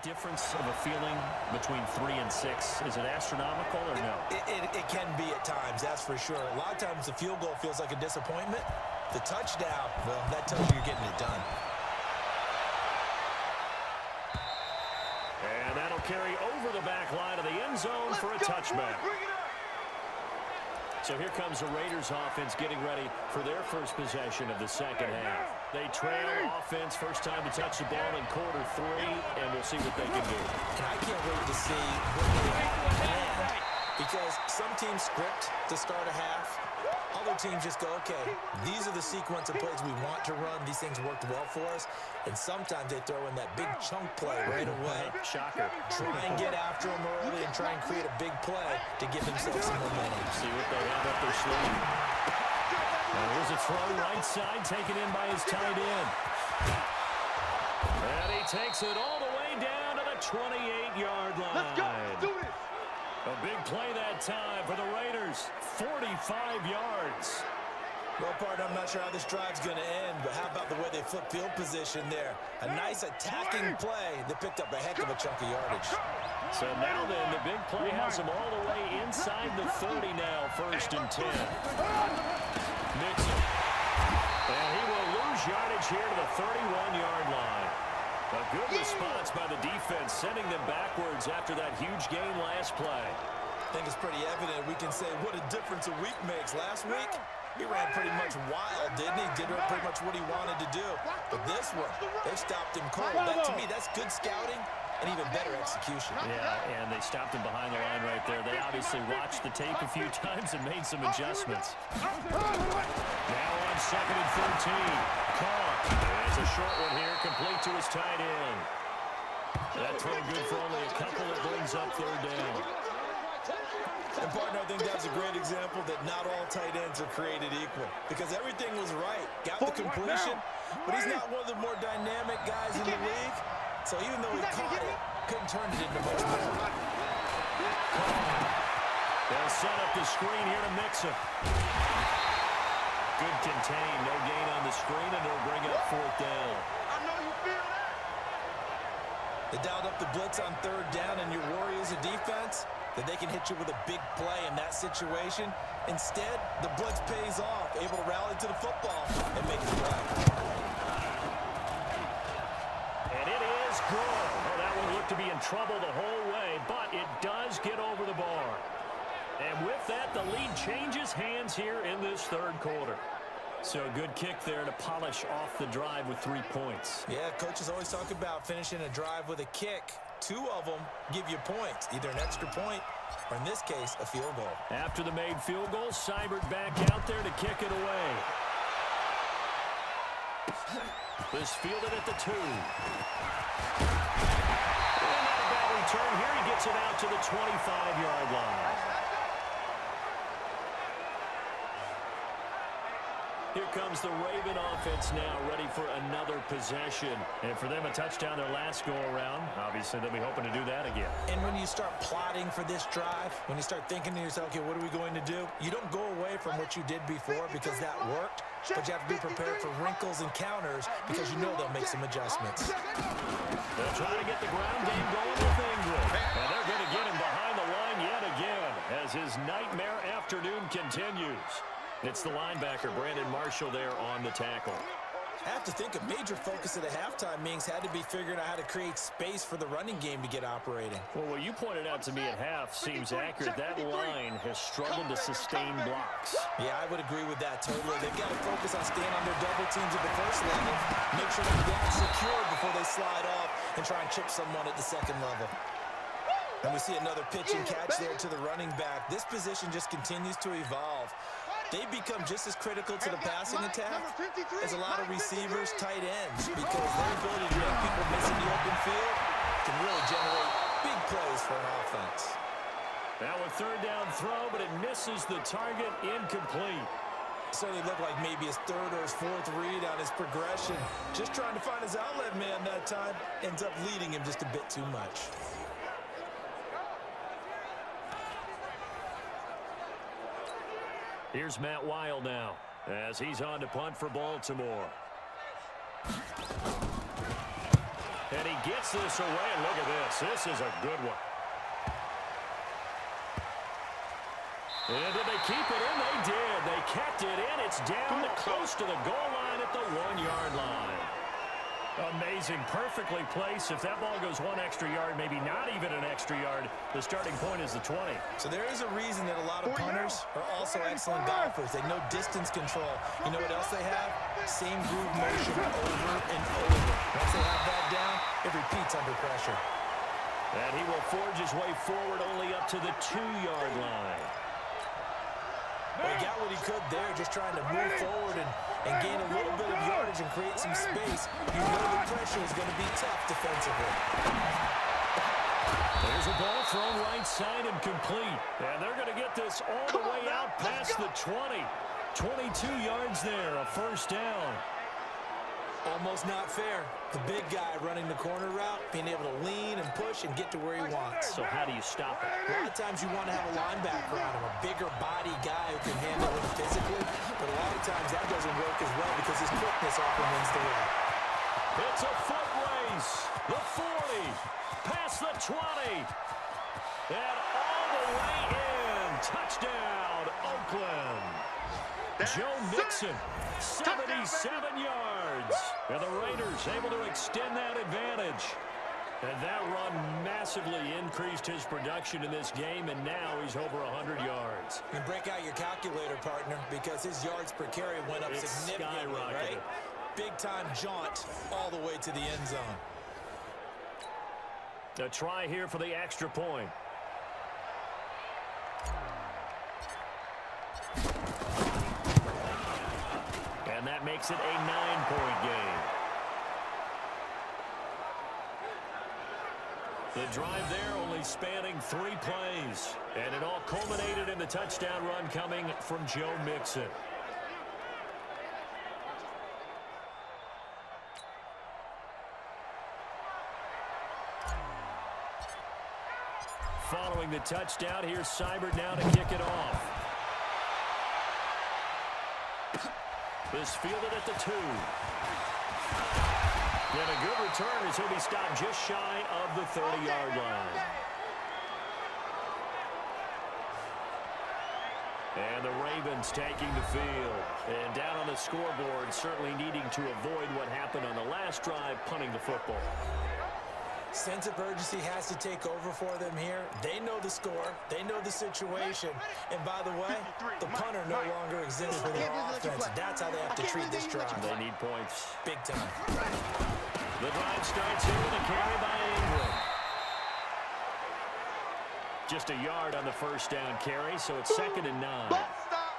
Difference of a feeling between 3 and 6. Is it astronomical or no? It can be at times, that's for sure. A lot of times the field goal feels like a disappointment. The touchdown, well, that tells you you're getting it done. And that'll carry over the back line of the end zone for a touchback. So here comes the Raiders offense getting ready for their first possession of the second half. They trail offense, first time to touch the ball in quarter 3, and we'll see what they can do. And I can't wait to see what they plan, because some teams script to start a half. Other teams just go, okay, these are the sequence of plays we want to run. These things worked well for us. And sometimes they throw in that big chunk play right away. Shocker. Try and get after them early and try and create a big play to give themselves some momentum. See what they have up their sleeve. And here's a throw right side, taken in by his tight end. And he takes it all the way down to the 28-yard line. Let's go. Let's do this. A big play that time for the Raiders. 45 yards. Well, partner, I'm not sure how this drive's going to end, but how about the way they flip field position there? A nice attacking play that picked up a heck of a chunk of yardage. So now then, the big play has them all the way inside the 30 now, 1st and 10. Mixon. And he will lose yardage here to the 31-yard line. A good response by the defense, sending them backwards after that huge gain last play. I think it's pretty evident. We can say what a difference a week makes. Last week, he ran pretty much wild, didn't he? Did pretty much what he wanted to do. But this one, they stopped him cold. That, to me, that's good scouting and even better execution. Yeah, and they stopped him behind the line right there. They obviously watched the tape a few times and made some adjustments. Now on 2nd and 13. Carr. That's a short one here, complete to his tight end. That throw good for only a couple. That brings up 3rd down. And, partner, I think that's a great example that not all tight ends are created equal, because everything was right. Got the completion, but he's not one of the more dynamic guys in the league. So even though he caught it, couldn't turn it into much more. They'll set up the screen here to Mixon. Good contain, no gain on the screen, and it'll bring up 4th down. I know you feel that. They dialed up the blitz on 3rd down, and your worry as a defense that they can hit you with a big play in that situation. Instead, the blitz pays off, able to rally to the football and make the play. And it is good. Oh, that one looked to be in trouble the whole way, but it does get over the bar. And with that, the lead changes hands here in this 3rd quarter. So a good kick there to polish off the drive with 3 points. Yeah, coaches always talk about finishing a drive with a kick. 2 of them give you points, either an extra point or, in this case, a field goal. After the made field goal, Seibert back out there to kick it away. This fielded at the 2. And not a bad return here. He gets it out to the 25-yard line. Here comes the Raven offense now, ready for another possession. And for them, a touchdown their last go-around. Obviously, they'll be hoping to do that again. And when you start plotting for this drive, when you start thinking to yourself, okay, what are we going to do? You don't go away from what you did before because that worked, but you have to be prepared for wrinkles and counters because you know they'll make some adjustments. They'll try to get the ground game going with Ingram. And they're going to get him behind the line yet again as his nightmare afternoon continues. It's the linebacker, Brandon Marshall, there on the tackle. I have to think a major focus at a halftime meetings had to be figuring out how to create space for the running game to get operating. Well, what you pointed out to me at half seems accurate. That line has struggled to sustain blocks. Yeah, I would agree with that totally. They've got to focus on staying on their double teams at the first level, make sure that gap's secured before they slide off and try and chip someone at the second level. And we see another pitch and catch there to the running back. This position just continues to evolve. They become just as critical to the passing attack as a lot of receivers, tight ends, because their ability to make people miss in the open field can really generate Big plays for an offense. Now a third down throw, but it misses the target, incomplete. Certainly looked like maybe his third or his fourth read on his progression. Just trying to find his outlet man that time. Ends up leading him just a bit too much. Here's Matt Weil now as he's on to punt for Baltimore. And he gets this away, and look at this. This is a good one. And did they keep it in? They did. They kept it in. It's down close to the goal line at the 1-yard line. Amazing. Perfectly placed. If that ball goes one extra yard, maybe not even an extra yard, the starting point is the 20. So there is a reason that a lot of punters are also excellent golfers. They know distance control. You know what else they have? Same groove motion over and over. Once they have that down, it repeats under pressure. And he will forge his way forward only up to the 2-yard line. Well, he got what he could there, just trying to move forward and gain a little bit of yardage and create some space. You know the pressure is going to be tough defensively. There's a ball thrown right side and complete. And they're going to get this all the way out past the 20. 22 yards there, a first down. Almost not fair. The big guy running the corner route, being able to lean and push and get to where he wants. So how do you stop it? A lot of times you want to have a linebacker on him, a bigger body guy who can handle him physically. But a lot of times that doesn't work as well because his quickness often wins the race. It's a foot race. The 40, past the 20, and all the way in. Touchdown, Oakland. Joe Mixon, 77 yards. And the Raiders able to extend that advantage. And that run massively increased his production in this game, and now he's over 100 yards. And break out your calculator, partner, because his yards per carry went up significantly, right? Big-time jaunt all the way to the end zone. A try here for the extra point. And that makes it a 9-point game. The drive there only spanning 3 plays. And it all culminated in the touchdown run coming from Joe Mixon. Following the touchdown, here's Seibert now to kick it off. Is fielded at the 2. And a good return as he'll be stopped just shy of the 30-yard line. And the Ravens taking the field. And down on the scoreboard, certainly needing to avoid what happened on the last drive, punting the football. Sense of urgency has to take over for them here. They know the score. They know the situation. And by the way, the punter no longer exists for their offense. That's how they have to treat this drive. They need points. Big time. The drive starts here with a carry by Ingram. Just a yard on the first down carry, so it's 2nd and 9. Well,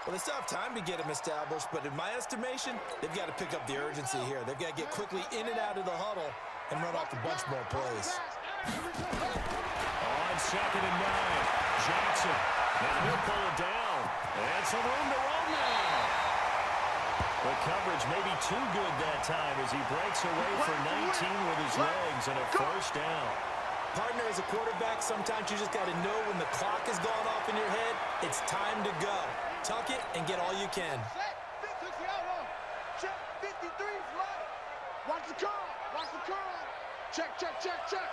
they still have time to get them established, but in my estimation, they've got to pick up the urgency here. They've got to get quickly in and out of the huddle and run off a bunch more plays. On 2nd and 9, Jackson. Now he'll pull it down. And some room to run now. The coverage may be too good that time as he breaks away for 19 with his legs and a first down. Partner, as a quarterback, sometimes you just got to know when the clock has gone off in your head, it's time to go. Tuck it and get all you can. Check, 53 flat. Watch the curl. Watch the curl. Check, check, check, check.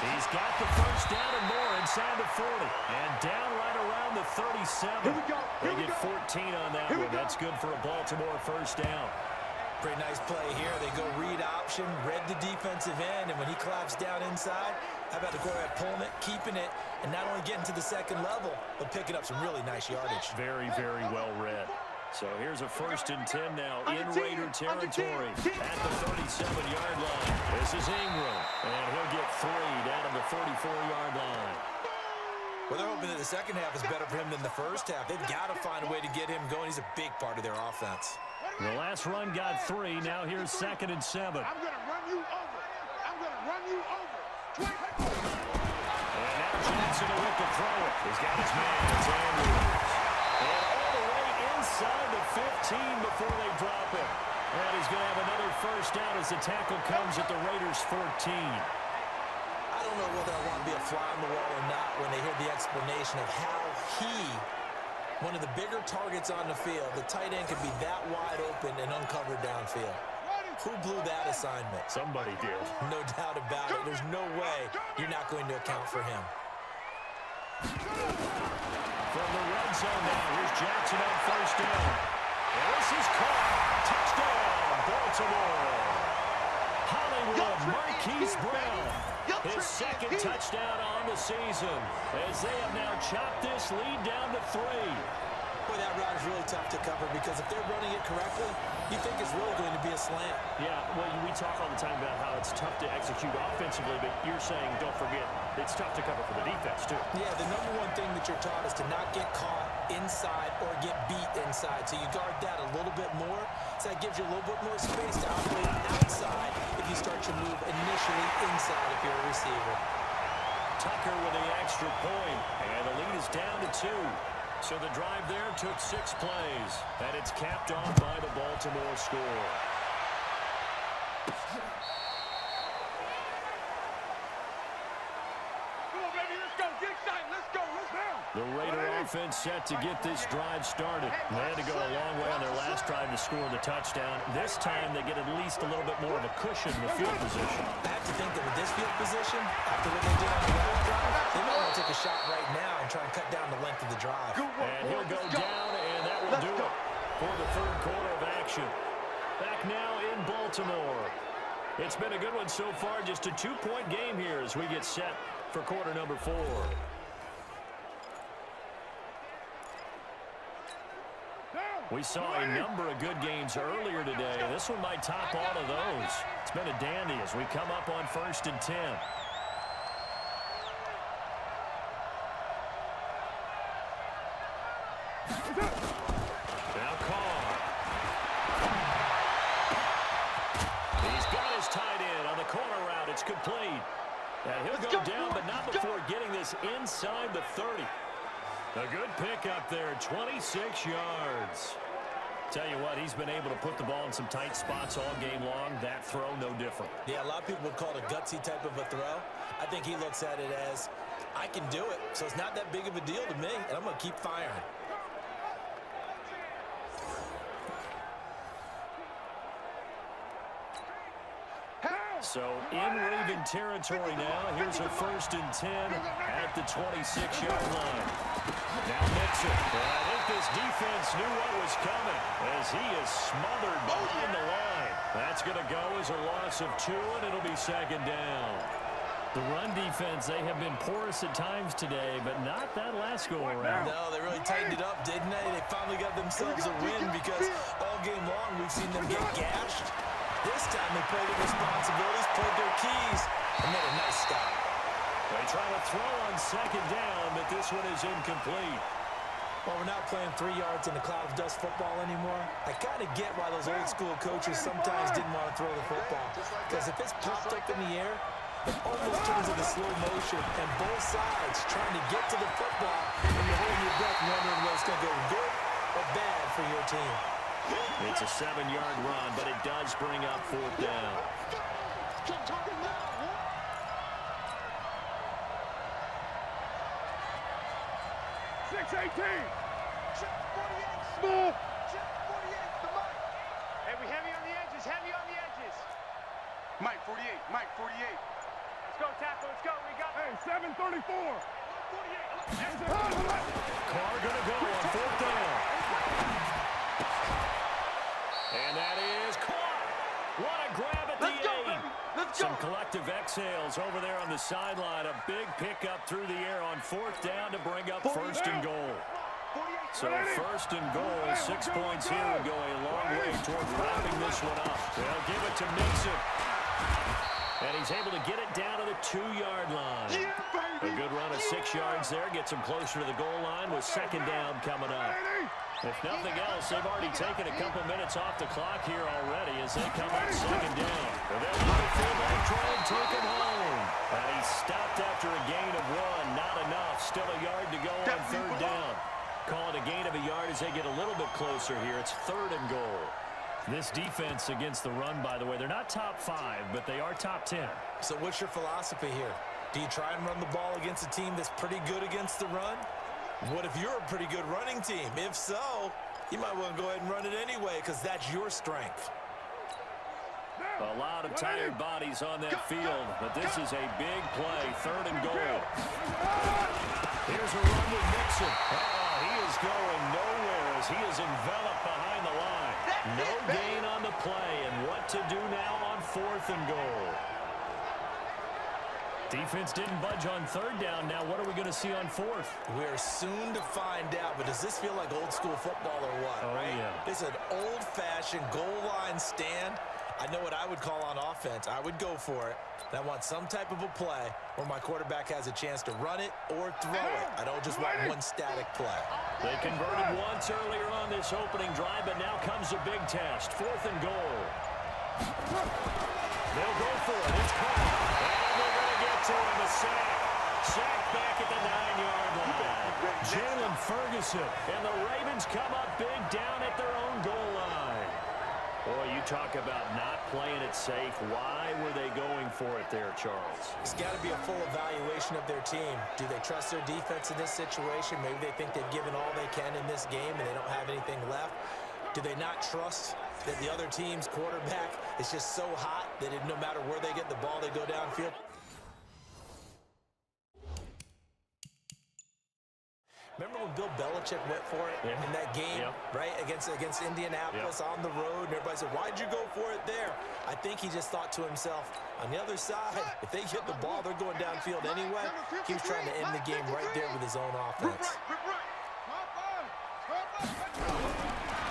He's got the first down and more inside the 40. And down right around the 37. Here we go. They get 14 on that one. That's good for a Baltimore first down. Pretty nice play here. They go read option, read the defensive end, and when he claps down inside, how about the quarterback pulling it, keeping it, and not only getting to the second level, but picking up some really nice yardage. Very, very well read. So here's a 1st and 10 now in Raider territory at the 37-yard line. This is Ingram, and he'll get 3 down to the 44-yard line. Well, they're hoping that the second half is better for him than the first half. They've got to find a way to get him going. He's a big part of their offense. The last run got 3. Now here's 2nd and 7. I'm going to run you over. I'm going to run you over. And now Jackson to look to throw it. He's got his man. It's Andrews. And all the way inside the 15 before they drop it. And he's going to have another first down as the tackle comes at the Raiders' 14. I don't know whether I want to be a fly on the wall or not when they hear the explanation of how one of the bigger targets on the field, the tight end could be that wide open and uncovered downfield. Who blew that assignment? Somebody did. No doubt about it. There's no way you're not going to account for him. From the red zone now, here's Jackson on first down. And this is caught. Touchdown, Baltimore. Hollywood, Marquise Brown. His 2nd touchdown on the season as they have now chopped this lead down to 3. Boy, that route is really tough to cover because if they're running it correctly, you think it's really going to be a slant. Yeah, well, we talk all the time about how it's tough to execute offensively, but you're saying, don't forget, it's tough to cover for the defense, too. Yeah, the number one thing that you're taught is to not get caught inside or get beat inside. So you guard that a little bit more. So that gives you a little bit more space to operate outside if you start your move initially inside if you're a receiver. Tucker with the extra point, and the lead is down to 2. So the drive there took 6 plays, and it's capped off by the Baltimore score. Come on, baby, let's go. Get excited. Let's go. Let's go. The Raider offense set to get this drive started. They had to go a long way on their last drive to score the touchdown. This time they get at least a little bit more of a cushion in the field position. I have to think that with this field position, after what they did on the last drive, they might want to take a shot right now and try and cut down the length of the drive. And he'll go down, and that will do it for the 3rd quarter of action. Back now in Baltimore. It's been a good one so far. Just a 2-point game here as we get set for quarter number 4. We saw a number of good games earlier today. This one might top all of those. It's been a dandy as we come up on 1st and 10. Now Carr. He's got his tight end on the corner route. It's complete. And he'll go down, but not before getting this inside the 30. A good pickup there, 26 yards. Tell you what, he's been able to put the ball in some tight spots all game long. That throw, no different. Yeah, a lot of people would call it a gutsy type of a throw. I think he looks at it as, I can do it, so it's not that big of a deal to me, and I'm going to keep firing. So in Raven territory now. Here's a 1st and 10 at the 26-yard line. Now Mixon. I think this defense knew what was coming as he is smothered behind the line. That's going to go as a loss of 2, and it'll be 2nd down. The run defense, they have been porous at times today, but not that last go-around. No, they really tightened it up, didn't they? They finally got themselves a win because all game long we've seen them get gashed. This time they played their responsibilities, played their keys, and made a nice stop. They try to throw on 2nd down, but this one is incomplete. Well, we're not playing 3 yards in a cloud of dust football anymore. I kind of get why those old-school coaches sometimes didn't want to throw the football. Because if it's popped up in the air, it almost turns into slow motion, and both sides trying to get to the football, and you're holding your breath wondering whether it's going to go good or bad for your team. It's a 7-yard run, but it does bring up 4th down. 6-18. Small. Hey, we heavy on the edges, heavy on the edges. Mike 48, Mike 48. Let's go, tackle, let's go. We got Hey, 734. 48. Carr gonna go on 4th down. And that is caught. What a grab at the 8. Some collective exhales over there on the sideline. A big pickup through the air on 4th down to bring up 1st and goal. So 1st and goal, 6 points here would go a long way toward wrapping this one up. They'll give it to Mixon. And he's able to get it down to the 2-yard line. A good run of 6 yards there. Gets him closer to the goal line with 2nd down coming up. If nothing else, they've already taken a couple minutes off the clock here already as they come up second down. And they'll go fullback, try and take him home. And he stopped after a gain of 1. Not enough. Still a yard to go on third down. Call it a gain of a yard as they get a little bit closer here. It's 3rd and goal. This defense against the run, by the way, they're not top 5, but they are top 10. So what's your philosophy here? Do you try and run the ball against a team that's pretty good against the run? What if you're a pretty good running team? If so, you might want to go ahead and run it anyway because that's your strength. A lot of tired bodies on that field, but this is a big play, 3rd and goal. Here's a run with Mixon. He is going nowhere as he is enveloped behind the line. No gain on the play, and what to do now on 4th and goal. Defense didn't budge on 3rd down. Now what are we going to see on 4th? We're soon to find out, but does this feel like old school football or what? Oh, right? Yeah. It's an old-fashioned goal line stand. I know what I would call on offense. I would go for it. And I want some type of a play where my quarterback has a chance to run it or throw it. I don't just want one static play. They converted once earlier on this opening drive, but now comes a big test. 4th and goal. They'll go for it. It's caught. And they're going to get to him. A sack. Sack back at the 9-yard line. Jalen Ferguson. And the Ravens come up big down at their own goal line. Boy, you talk about not playing it safe. Why were they going for it there, Charles? It's got to be a full evaluation of their team. Do they trust their defense in this situation? Maybe they think they've given all they can in this game and they don't have anything left. Do they not trust that the other team's quarterback is just so hot that no matter where they get the ball, they go downfield? Remember when Bill Belichick went for it in that game, right, against Indianapolis on the road, and everybody said, why'd you go for it there? I think he just thought to himself, on the other side, if they get the ball, they're going downfield anyway. He was trying to end the game right there with his own offense.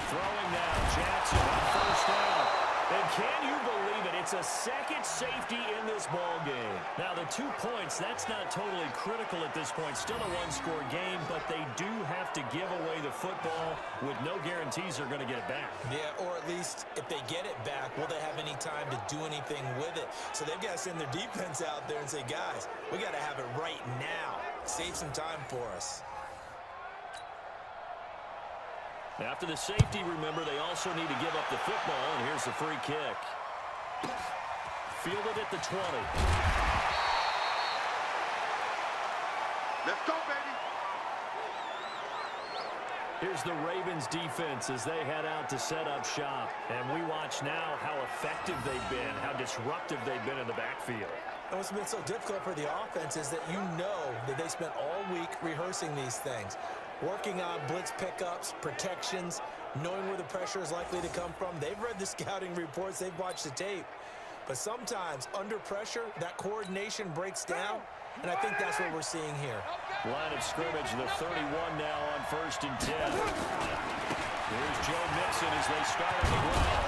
Throwing now, Jackson on 1st down. And can you believe it? It's a second safety in this ball game. Now, the 2 points, that's not totally critical at this point. Still a one-score game, but they do have to give away the football with no guarantees they're going to get it back. Yeah, or at least if they get it back, will they have any time to do anything with it? So they've got to send their defense out there and say, guys, we got to have it right now. Save some time for us. After the safety, remember, they also need to give up the football, and here's the free kick. Fielded at the 20. Let's go, baby. Here's the Ravens defense as they head out to set up shop. And we watch now how effective they've been, how disruptive they've been in the backfield. And what's been so difficult for the offense is that you know that they spent all week rehearsing these things, working on blitz pickups, protections, knowing where the pressure is likely to come from. They've read the scouting reports. They've watched the tape. But sometimes, under pressure, that coordination breaks down, and I think that's what we're seeing here. Line of scrimmage, the 31 now on 1st and 10. Here's Joe Mixon as they start on the ground.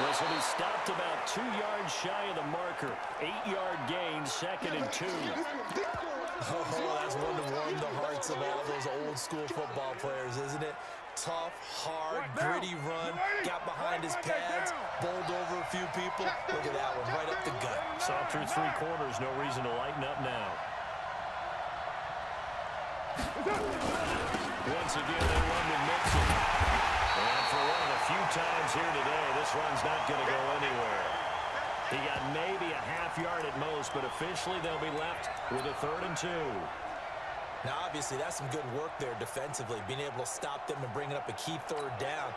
This will be stopped about 2 yards shy of the marker. 8-yard gain, 2nd and 2. Oh, that's one to warm the hearts of all those old school football players, isn't it? Tough, hard, gritty run, got behind his pads, bowled over a few people. Look at that one, right up the gut. Saw through 3 quarters, no reason to lighten up now. Once again, they run with Mixon. And for one of the few times here today, this run's not going to go anywhere. He got maybe a half yard at most, but officially they'll be left with a 3rd and 2. Now, obviously, that's some good work there defensively, being able to stop them and bringing up a key 3rd down.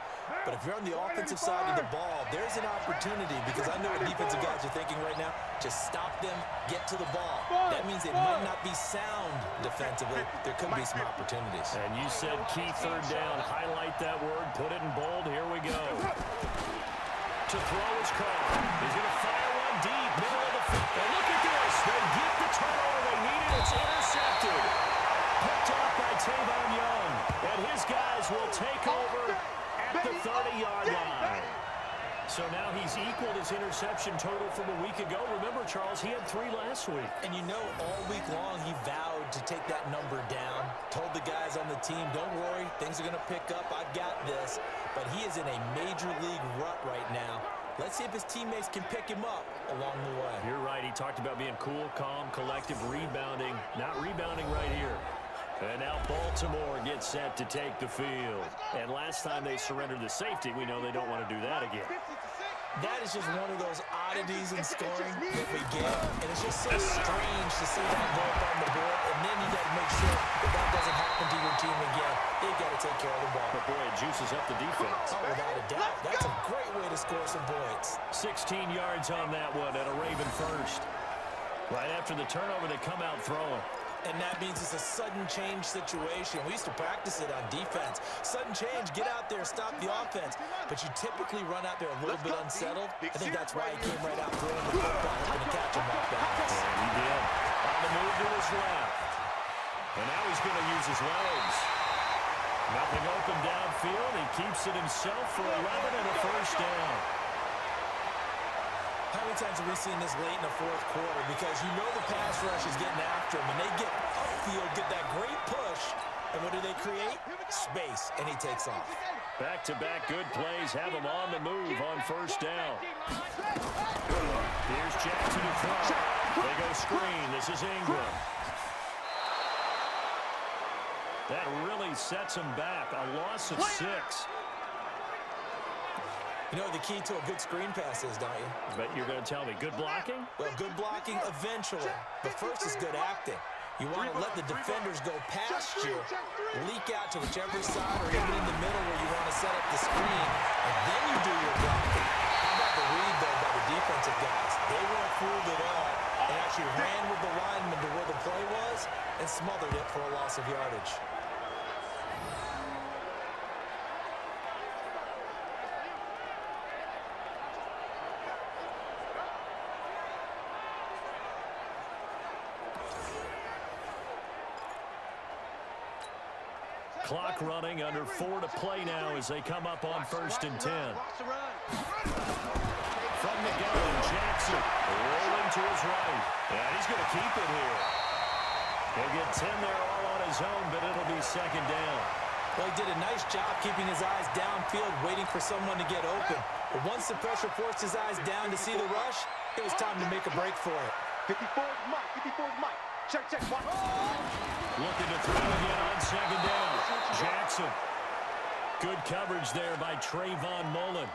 But if you're on the offensive side of the ball, there's an opportunity because I know what defensive guys are thinking right now. Just stop them, get to the ball. That means they might not be sound defensively. There could be some opportunities. And you said key 3rd down. Highlight that word. Put it in bold. Here we go. To throw his call. He's going to fire one deep. Middle of the field. And look at this. They get the turnover they needed. It's intercepted. Picked off by Tavon Young. And his guys will take over at the 30-yard line. So now he's equaled his interception total from a week ago. Remember, Charles, he had 3 last week. And you know, all week long he vowed to take that number down. Told the guys on the team, don't worry, things are going to pick up. I've got this. But he is in a major league rut right now. Let's see if his teammates can pick him up along the way. You're right. He talked about being cool, calm, collective, rebounding. Not rebounding right here. And now Baltimore gets set to take the field. And last time they surrendered the safety, we know they don't want to do that again. That is just one of those oddities in scoring that we get. And it's just so strange to see that go up on the board. And then you got to make sure that that doesn't happen to your team again. They've got to take care of the ball. But boy, it juices up the defense. Oh, without a doubt. That's a great way to score some points. 16 yards on that one and a Raven first. Right after the turnover, they come out throwing. And that means it's a sudden change situation. We used to practice it on defense. Sudden change, get out there, stop the offense. But you typically run out there a little bit unsettled. I think that's why he came right out throwing the football, hoping to catch him off balance. And he did. On the move to his left. And now he's going to use his legs. Nothing open downfield. He keeps it himself for 11 and a first down. How many times have we seen this late in the fourth quarter? Because you know the pass rush is getting after him, and they get upfield, get that great push, and what do they create? Space, and he takes off. Back-to-back good plays have him on the move on first down. Here's Jackson to throw. They go screen. This is Ingram. That really sets him back. A loss of 6. You know what the key to a good screen pass is, don't you? But you're going to tell me, good blocking? Well, good blocking eventually. But first is good acting. You want to let the defenders go past you, leak out to whichever side or even in the middle where you want to set up the screen, and then you do your blocking. How about the read, though, by the defensive guys? They weren't fooled at all and actually ran with the lineman to where the play was and smothered it for a loss of yardage. Clock running, under 4 to play now as they come up on 1st and 10. From the gun, Jackson rolling to his right. And he's going to keep it here. He'll get 10 there all on his own, but it'll be 2nd down. Well, he did a nice job keeping his eyes downfield, waiting for someone to get open. But once the pressure forced his eyes down to see the rush, it was time to make a break for it. 54 is Mike. 54 is Mike. Check, watch. Looking to throw again on 2nd down. Jackson. Good coverage there by Trayvon Mullen.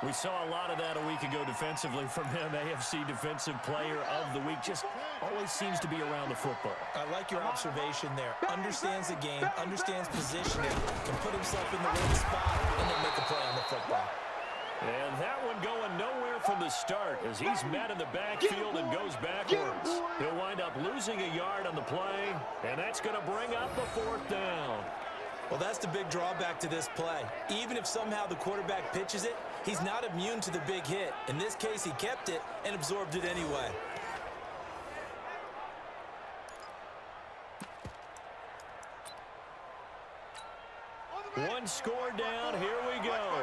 We saw a lot of that a week ago defensively from him. AFC Defensive Player of the Week. Just always seems to be around the football. I like your observation there. Understands the game, understands positioning, can put himself in the right spot, and then make a play on the football. And that one going nowhere from the start as he's met in the backfield and goes backwards. He'll wind up losing a yard on the play, and that's going to bring up a 4th down. Well, that's the big drawback to this play. Even if somehow the quarterback pitches it, he's not immune to the big hit. In this case, he kept it and absorbed it anyway. One score down. Here we go.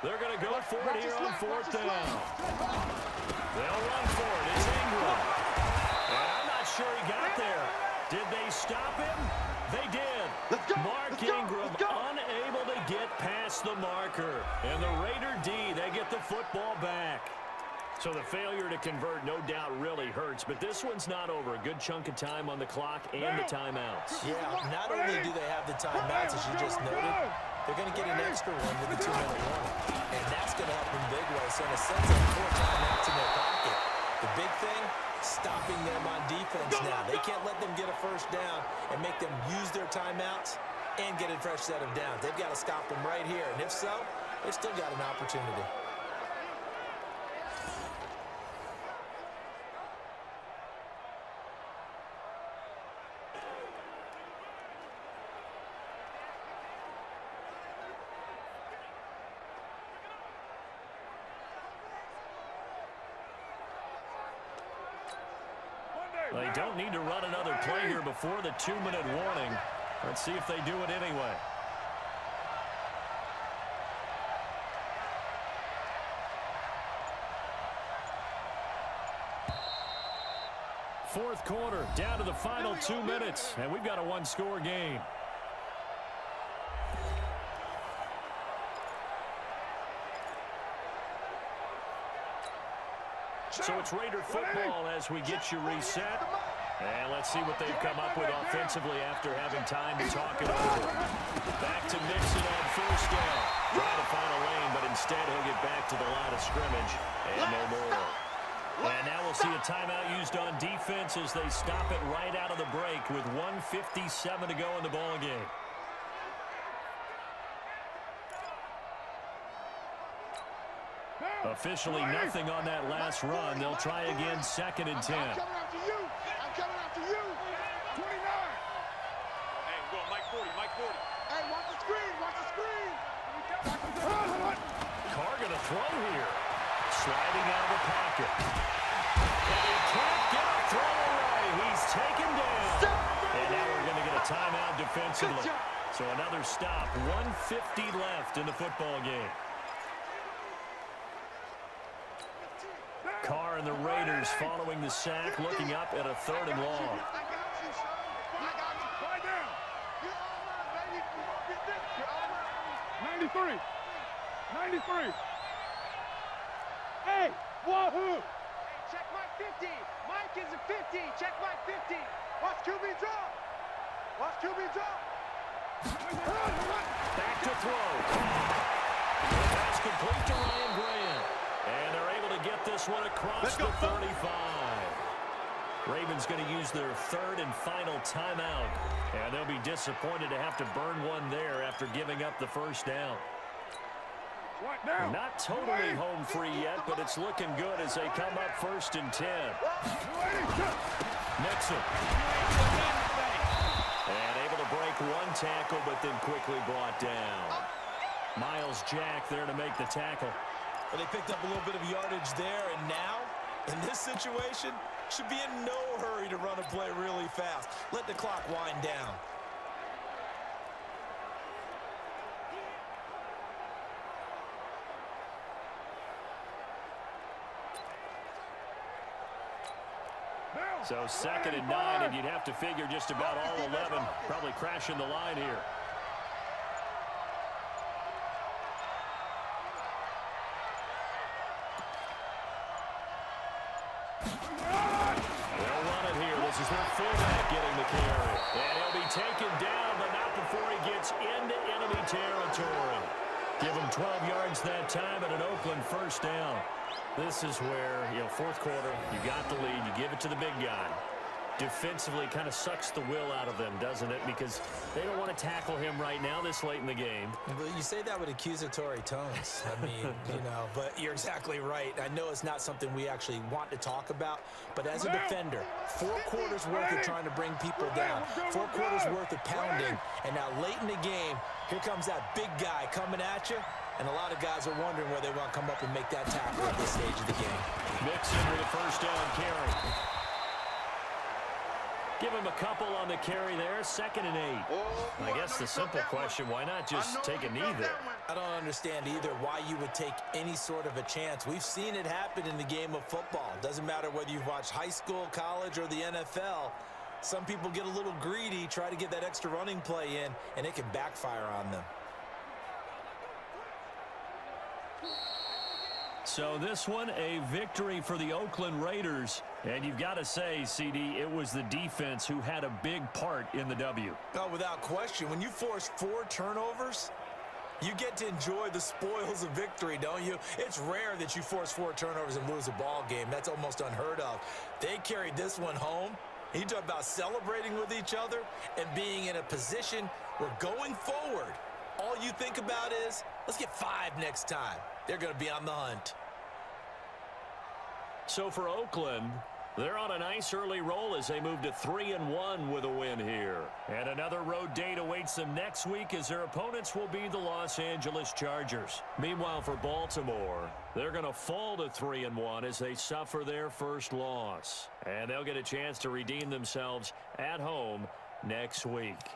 They're going to go for it here on 4th down. They'll run for it. It's Ingram. And I'm not sure he got there. Did they stop him? They did. Mark Ingram unable to get past the marker. And the Raider D, they get the football back. So the failure to convert no doubt really hurts, but this one's not over. A good chunk of time on the clock and the timeouts. Yeah, not only do they have the timeouts, as you just noted, they're going to get an extra one with the 2-minute warning. And that's going to help in big way. So in a sense, they have 4 timeouts in their pocket. The big thing, stopping them on defense now. They can't let them get a first down and make them use their timeouts and get a fresh set of downs. They've got to stop them right here. And if so, they've still got an opportunity. They don't need to run another play here before the 2-minute warning. Let's see if they do it anyway. fourth quarter, down to the final 2 minutes, and we've got a one-score game. So it's Raider football as we get you reset. And let's see what they've come up with offensively after having time to talk it over. Back to Mixon on first down. Trying to find a lane, but instead he'll get back to the line of scrimmage. And no more. And now we'll see a timeout used on defense as they stop it right out of the break with 1:57 to go in the ballgame. Officially nothing on that last run. They'll try again, 2nd and 10. I'm coming after you. I'm coming after you. 29. Hey, go, Mike 40, Mike 40. Hey, watch the screen. Watch the screen. Carr going to throw here. Sliding out of the pocket. And he can't get a throw away. He's taken down. And now we're going to get a timeout defensively. So another stop. 1:50 left in the football game. Carr and the Raiders following the sack, looking up at a 3rd and long. I got you, son. I got you. Lie down. You're all mine, baby. You're all mine. 93. 93. Hey, wahoo. Check Mike 50. Mike is a 50. Check Mike 50. Watch QB drop. Watch QB drop. Back to throw. The pass complete to Ryan Grant. And they're able to get this one across the 35. Ravens going to use their 3rd and final timeout. And they'll be disappointed to have to burn one there after giving up the first down. Not totally home free yet, but it's looking good as they come up 1st and 10. Nixon. And able to break one tackle, but then quickly brought down. Miles Jack there to make the tackle. Well, they picked up a little bit of yardage there, and now, in this situation, should be in no hurry to run a play really fast. Let the clock wind down. So 2nd and 9, and you'd have to figure just about all 11 probably crashing the line here. They'll run it here. This is their fullback getting the carry. And he'll be taken down, but not before he gets into enemy territory. Give him 12 yards that time and an Oakland 1st down. This is where, 4th quarter, you got the lead, you give it to the big guy. Defensively kind of sucks the will out of them, doesn't it? Because they don't want to tackle him right now this late in the game. Well, you say that with accusatory tones. I mean, but you're exactly right. I know it's not something we actually want to talk about, but as a defender, 4 quarters worth of trying to bring people down, 4 quarters worth of pounding, and now late in the game, here comes that big guy coming at you, and a lot of guys are wondering where they want to come up and make that tackle at this stage of the game. Mixon with a 1st down carry. Give him a couple on the carry there, 2nd and 8. I guess the simple question, why not just take a knee there? I don't understand either why you would take any sort of a chance. We've seen it happen in the game of football. Doesn't matter whether you've watched high school, college, or the NFL. Some people get a little greedy, try to get that extra running play in, and it can backfire on them. So this one, a victory for the Oakland Raiders. And you've got to say, CD, it was the defense who had a big part in the W. Oh, without question. When you force 4 turnovers, you get to enjoy the spoils of victory, don't you? It's rare that you force 4 turnovers and lose a ball game. That's almost unheard of. They carried this one home. You talk about celebrating with each other and being in a position where going forward, all you think about is, let's get 5 next time. They're going to be on the hunt. So for Oakland, they're on a nice early roll as they move to 3-1 with a win here. And another road date awaits them next week as their opponents will be the Los Angeles Chargers. Meanwhile, for Baltimore, they're going to fall to 3-1 as they suffer their first loss. And they'll get a chance to redeem themselves at home next week.